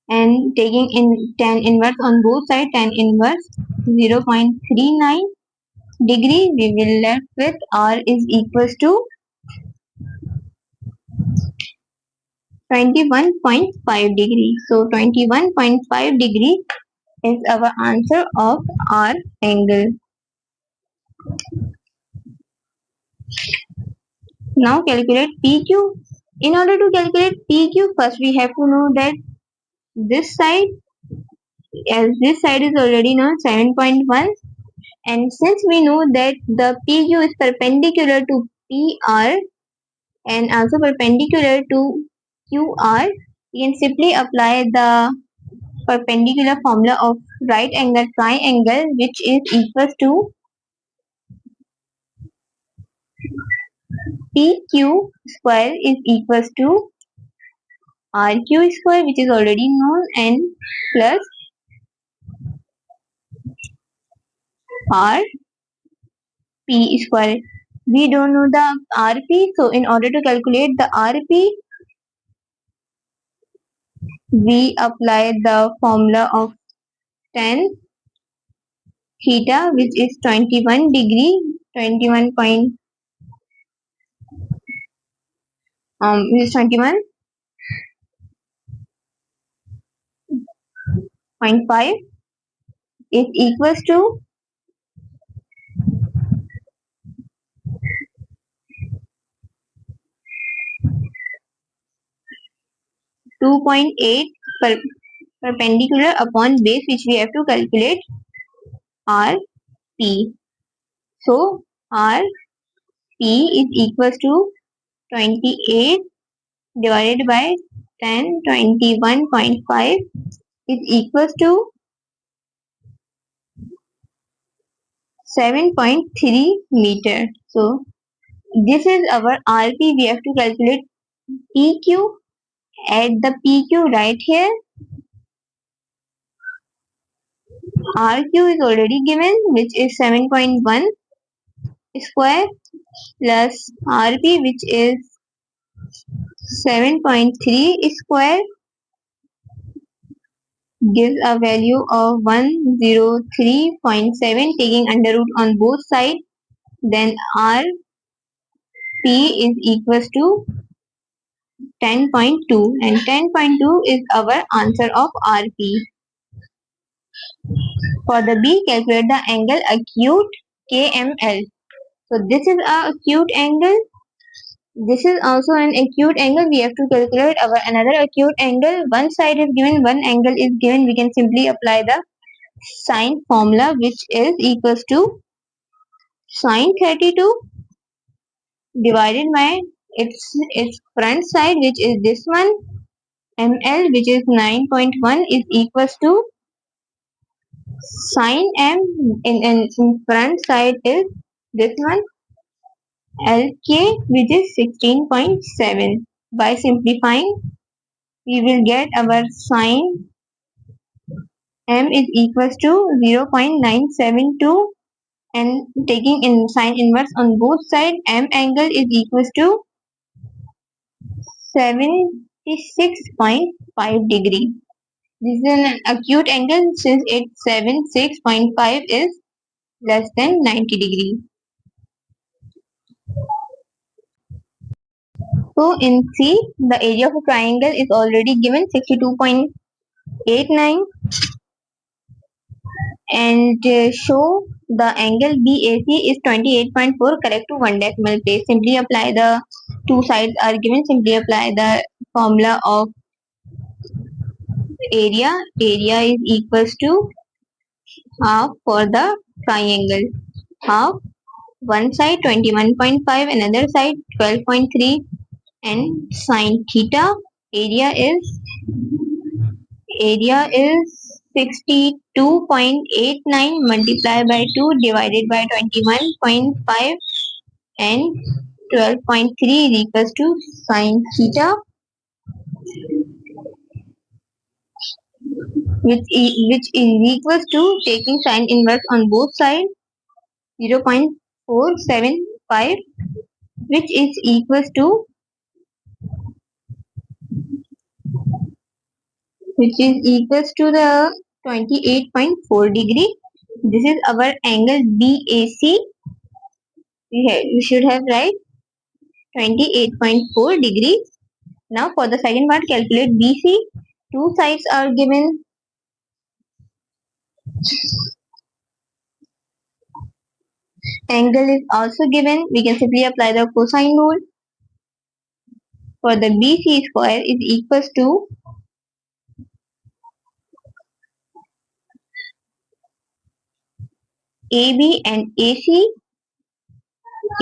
and taking in tan inverse on both sides, tan inverse 0.39 degree, we will left with R is equals to 21.5 degree. So 21.5 degree is our answer of R angle. Now calculate PQ. In order to calculate PQ, first we have to know that this side, as this side is already known 7.1, and since we know that the PQ is perpendicular to PR and also perpendicular to QR, we can simply apply the perpendicular formula of right angle triangle, which is equals to PQ square is equals to RQ square, which is already known, and plus RP square. We don't know the RP, so in order to calculate the RP, we apply the formula of tan theta, which is 21 degree, 21 point, which is 21.5 is equals to 2.8 perpendicular upon base, which we have to calculate RP. So RP is equals to 28 divided by 10, 21.5 is equals to 7.3 meter. So this is our RP. We have to calculate PQ. Add the PQ right here. RQ is already given, which is 7.1 square, plus RP, which is 7.3 square, gives a value of 103.7, taking under root on both sides. Then RP is equals to 10.2, and 10.2 is our answer of RP. For the B, calculate the angle acute KML. So this is a acute angle. This is also an acute angle. We have to calculate our another acute angle. One side is given, one angle is given. We can simply apply the sine formula, which is equals to sine 32 divided by its front side, which is this one, ml, which is 9.1, is equals to sine m in front side is this one, lk, which is 16.7. By simplifying, we will get our sine m is equals to 0.972, and taking in sine inverse on both sides, m angle is equals to 76.5 degree. This is an acute angle since it's 76.5 is less than 90 degree. So in C, the area of a triangle is already given 62.89, and show the angle BAC is 28.4, correct to one decimal place. Simply apply the two sides are given. Simply apply the formula of area. Area is equals to half for the triangle. Half one side 21.5, another side 12.3, and sine theta. Area is 62.89 multiplied by 2 divided by 21.5, and 12.3 is equals to sine theta, which is equals to, taking sine inverse on both sides, 0.475, which is equals to the 28.4 degree. This is our angle BAC. We should have right 28.4 degrees. Now for the second part, calculate BC. Two sides are given. Angle is also given. We can simply apply the cosine rule. For the BC square is equals to AB and AC.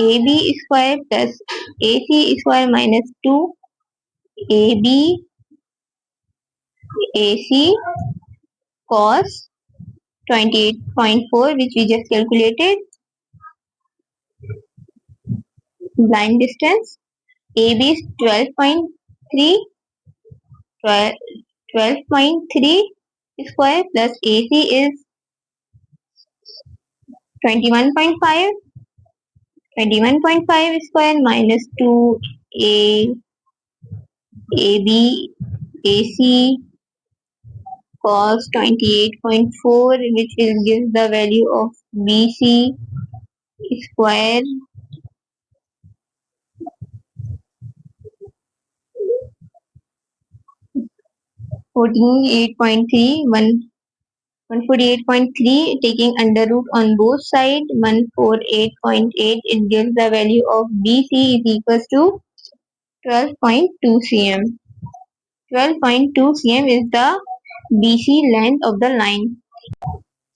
AB square plus AC square minus 2 AB AC cos 28.4, which we just calculated, blind distance. AB is 12.3 12.3 square plus AC is 21.5 square minus 2 A AB AC cos 28.4, which will give the value of BC square 48.3 148.3, taking under root on both sides 148.8, it gives the value of BC is equals to 12.2 cm. 12.2 cm is the BC length of the line.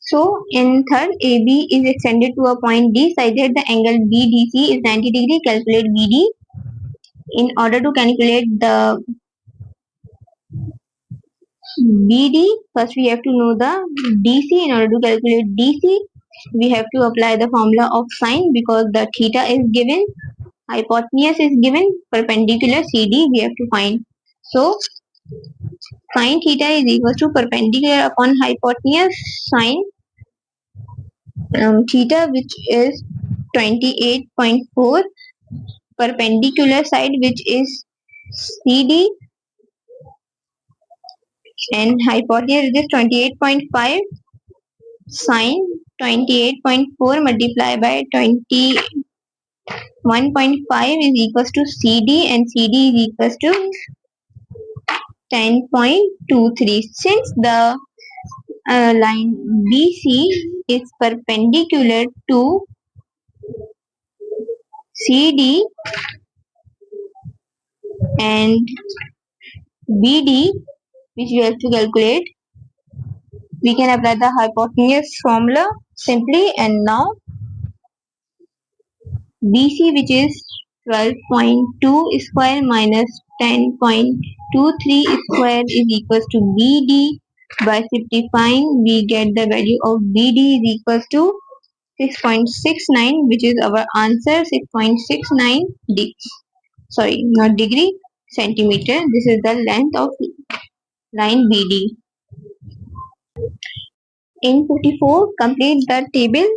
So in third, AB is extended to a point D such that the angle BDC is 90 degree. Calculate BD. In order to calculate the BD, first we have to know the DC. In order to calculate DC, we have to apply the formula of sine because the theta is given, hypotenuse is given, perpendicular CD we have to find. So sine theta is equal to perpendicular upon hypotenuse sine theta, which is 28.4, perpendicular side which is CD, and hypotenuse is 28.5. Sine 28.4 multiplied by 21.5 is equals to CD, and CD is equals to 10.23. Since the line BC is perpendicular to CD and BD, which we have to calculate, we can apply the hypotenuse formula simply, and now BC, which is 12.2 square minus 10.23 square is equals to BD. By simplifying, we get the value of BD is equals to 6.69, which is our answer. 6.69 sorry, not degree, centimeter. This is the length of line BD. In 54, complete the table.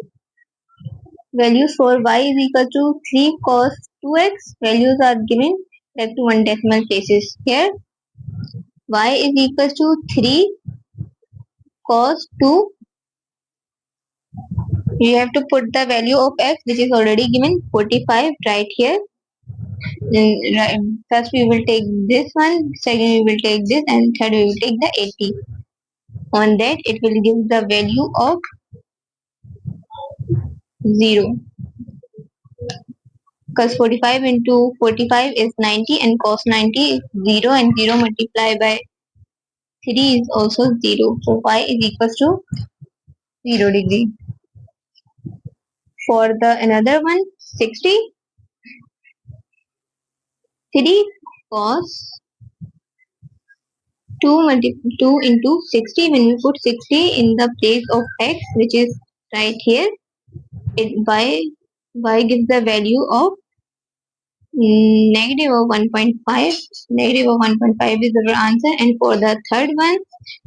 Values for y is equal to 3 cos 2x. Values are given like to one decimal places. Here y is equal to 3 cos 2. You have to put the value of x, which is already given 45 right here. First we will take this one, second we will take this, and third we will take the 80. On that it will give the value of 0. Cos 45 into 45 is 90, and cos 90 is 0, and 0 multiplied by 3 is also 0. So y is equals to 0 degree. For the another one, 60, 3 cos 2 into 60. When we put 60 in the place of x, which is right here, y gives the value of negative of 1.5. Negative of 1.5 is our answer. And for the third one,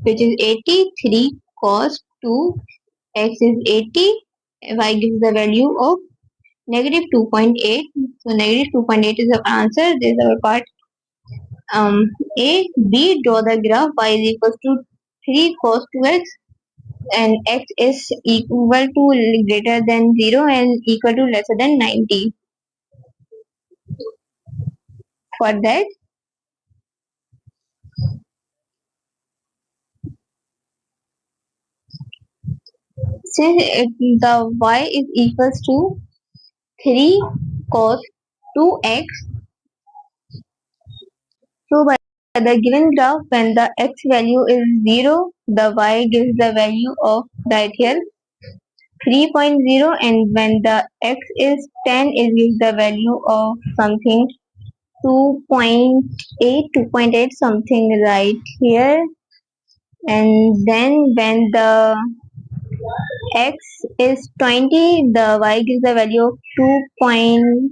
which is 83 cos 2, x is 80, y gives the value of negative 2.8. So negative 2.8 is our answer. This is our part A. B. Draw the graph. Y is equals to 3 cos 2x and x is equal to greater than 0 and equal to lesser than 90. For that, since the y is equals to 3 cos 2x, so by the given graph, when the x value is 0, the y gives the value of right here 3.0, and when the x is 10, it gives the value of something 2.8 something right here. And then when the x is 20, the y gives the value of 2.8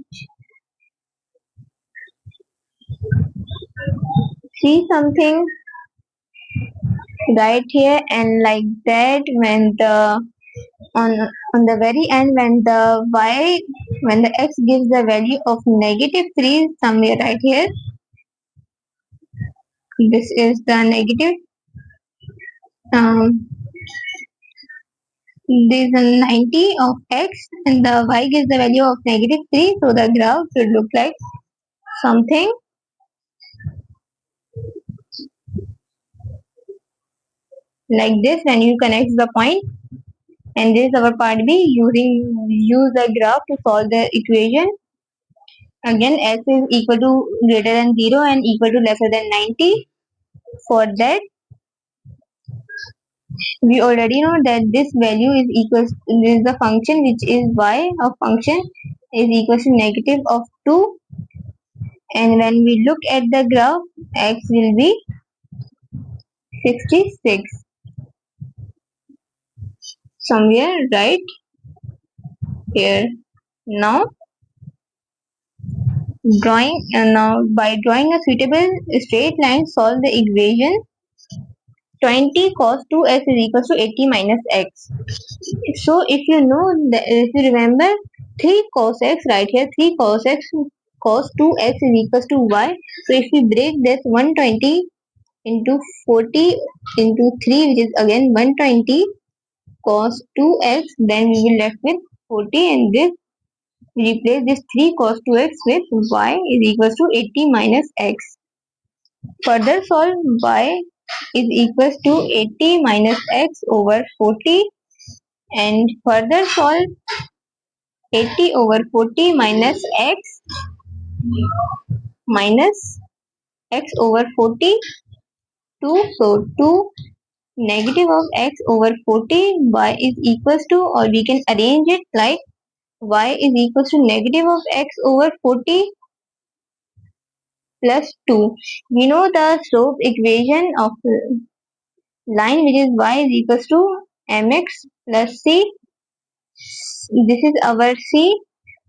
see something right here, and like that when the on on the very end, when the x gives the value of -3 somewhere right here, this is the negative, um, this is 90 of x, and the y gives the value of -3, so the graph should look like something like this when you connect the point. And this is our part B. Use the graph to solve the equation. Again, s is equal to greater than 0 and equal to lesser than 90. For that, we already know that this value is equals, this is the function which is y of function is equal to negative of 2, and when we look at the graph, x will be 66 somewhere right here. Now now by drawing a suitable straight line, solve the equation 20 cos 2x is equals to 80 minus x. So if you know that, if you remember 3 cos x right here, 3 cos x cos 2x is equals to y. So if we break this 120 into 40 into 3, which is again 120 cos 2x, then we will left with 40, and this replace this 3 cos 2x with y is equals to 80 minus x. Further solve y is equals to 80 minus x over 40, and further solve 80 over 40 minus x over 40, 2, so 2 negative of x over 40, y is equals to, or we can arrange it like y is equals to negative of x over 40 plus 2. We know the slope equation of line, which is y is equals to mx plus c. This is our c,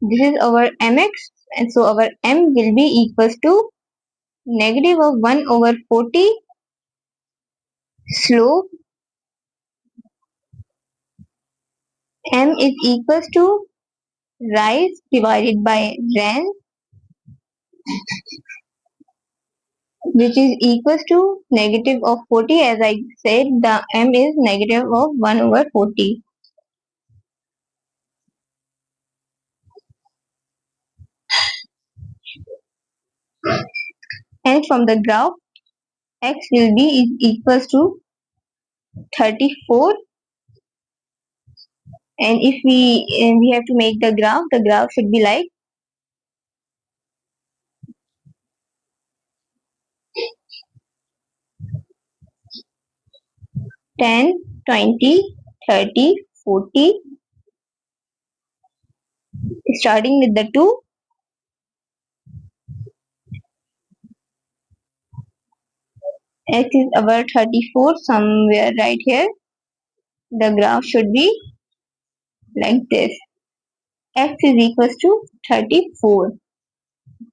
this is our mx, and so our m will be equals to negative of 1 over 40 slope. M is equals to rise divided by ran, which is equals to negative of 40. As I said, the m is negative of 1 over 40. And from the graph, x will be is equals to 34. And if we have to make the graph should be like 10, 20, 30, 40, starting with the 2. X is our 34 somewhere right here. The graph should be like this. X is equals to 34.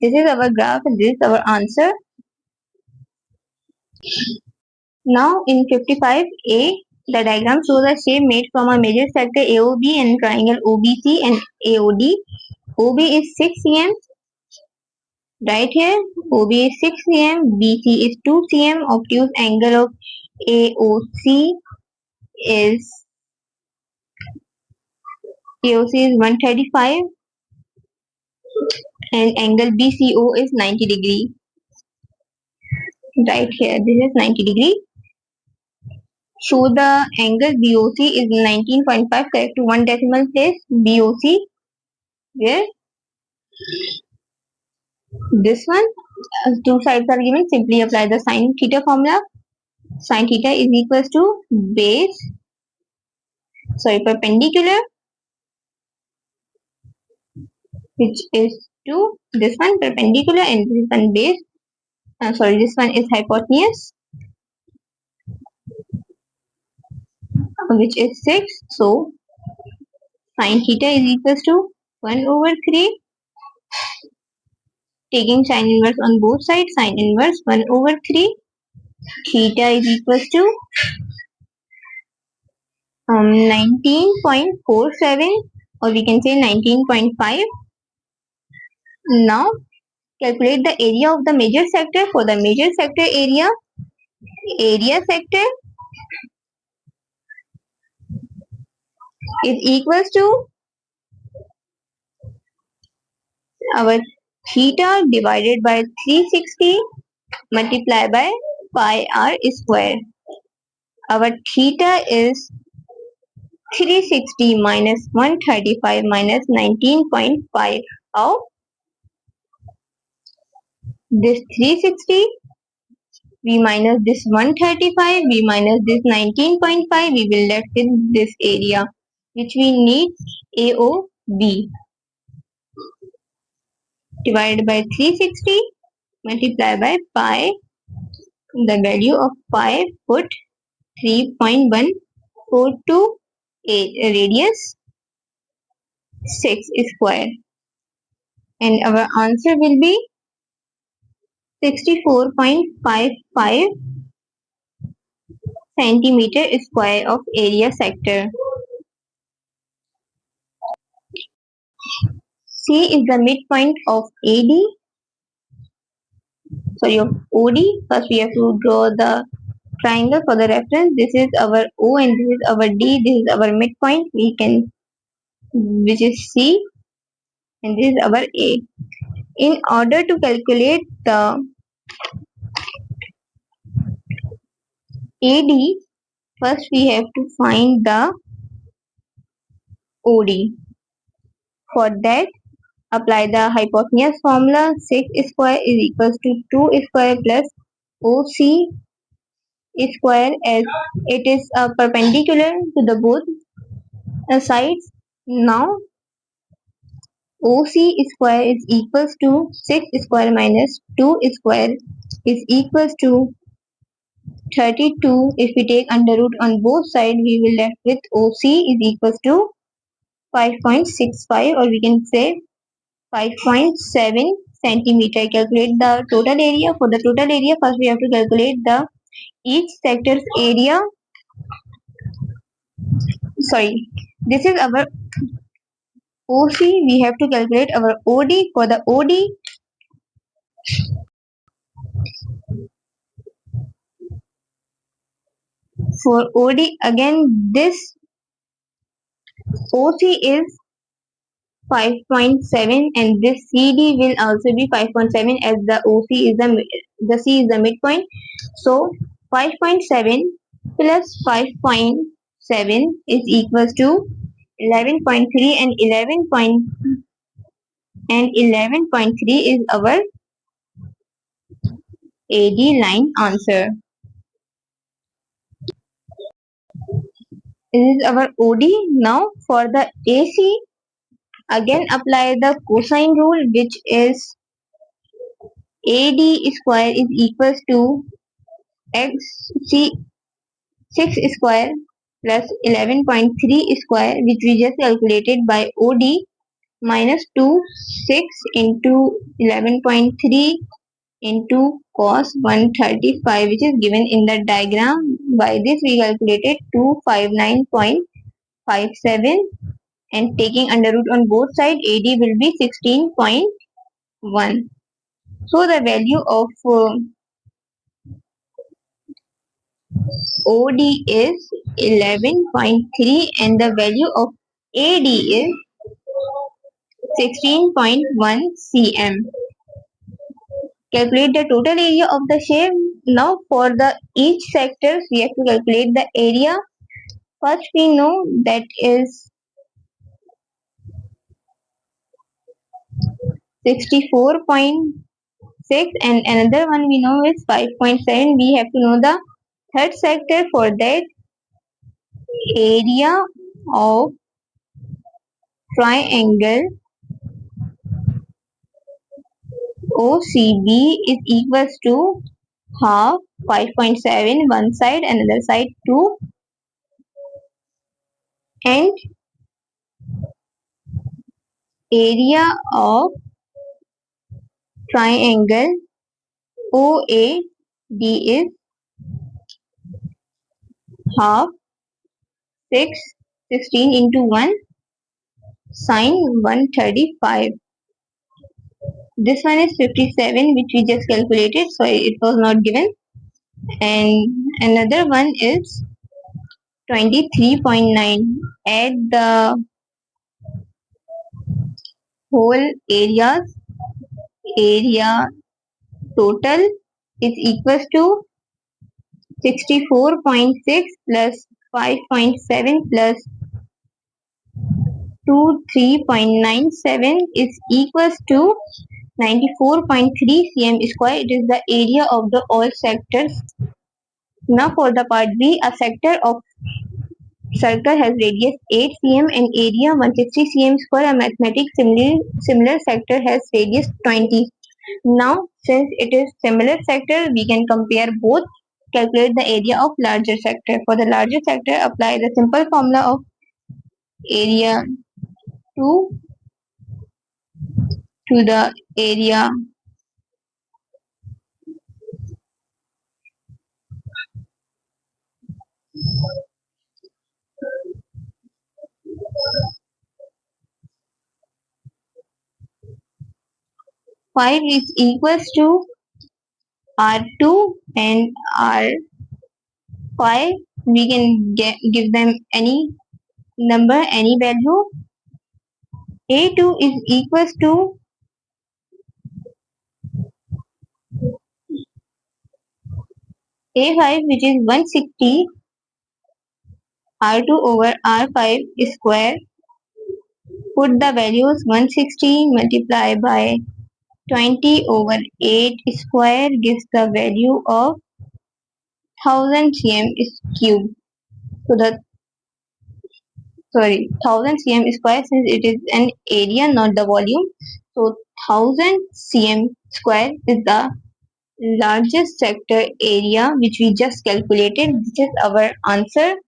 This is our graph and this is our answer. Now in 55A, the diagram shows a shape made from a major sector AOB and triangle OBC and AOD. OB is 6 cm. Right here, OB is 6 cm, BC is 2 cm. Obtuse angle of AOC is 135, and angle BCO is 90 degree. Right here, this is 90 degree. So the angle BOC is 19.5. Correct to one decimal place. BOC, where this one, two sides are given. Simply apply the sine theta formula. Sine theta is equals to base, perpendicular, which is to this one perpendicular, and this one base. This one is hypotenuse, which is 6. So sine theta is equals to 1 over 3 taking sin inverse on both sides, sin inverse 1 over 3. Theta is equals to 19.47, or we can say 19.5. Now calculate the area of the major sector. For the major sector area sector is equals to our theta divided by 360 multiplied by pi r square. Our theta is 360 minus 135 minus 19.5. How? This 360, we minus this 135, we minus this 19.5, we will left with this area which we need, AOB, divided by 360 multiplied by pi. The value of pi, put 3.142, radius 6 square, and our answer will be 64.55 centimeter square of area sector. C is the midpoint of of OD. First we have to draw the triangle for the reference. This is our O and this is our D. This is our midpoint. Which is C, and this is our A. In order to calculate the AD, first we have to find the OD. For that, apply the hypotenuse formula. 6 square is equals to 2 square plus OC square, as it is perpendicular to the both sides. Now OC square is equals to 6 square minus 2 square is equals to 32. If we take under root on both sides, we will left with OC is equals to 5.65, or we can say 5.7 centimeter. Calculate the total area. For the total area, first we have to calculate the each sector's area. Sorry, this is our OC. We have to calculate our OD. For the OD, again this OC is 5.7 and this CD will also be 5.7, as the OC is the C is the midpoint. So 5.7 plus 5.7 is equals to 11.3, and 11.3 is our AD line answer. This is our OD. Now for the AC, again apply the cosine rule, which is AD square is equals to XC 6 square plus 11.3 square, which we just calculated by OD, minus 2 6 into 11.3 into cos 135, which is given in the diagram. By this we calculated 259.57, and taking under root on both sides, AD will be 16.1. So the value of OD is 11.3 and the value of AD is 16.1 cm. Calculate the total area of the shape. Now for the each sector, we have to calculate the area. First we know that is 64.6, and another one we know is 5.7. We have to know the third sector. For that, area of triangle OCB is equals to half 5.7 one side, another side 2, and area of triangle OAD is half 6 16 into 1 sine 135. This one is 57, which we just calculated, so it was not given. And another one is 23.9. Add the whole area total is equals to 64.6 plus 5.7 plus 23.97 is equals to 94.3 cm square. It is the area of the all sectors. Now for the part B, a sector of circle has radius 8 cm and area 160 cm square. A mathematic similar sector has radius 20. Now since it is similar sector, we can compare both. Calculate the area of larger sector. For the larger sector, apply the simple formula of area 2 to the area 5 is equals to R2 and R5. We can give them any number, any value. A2 is equals to A5, which is 160 R2 over R5 square. Put the values 160 multiplied by 20 over 8 square gives the value of 1000 cm cube. So the 1000 cm square, since it is an area not the volume, so 1000 cm square is the largest sector area which we just calculated. This is our answer.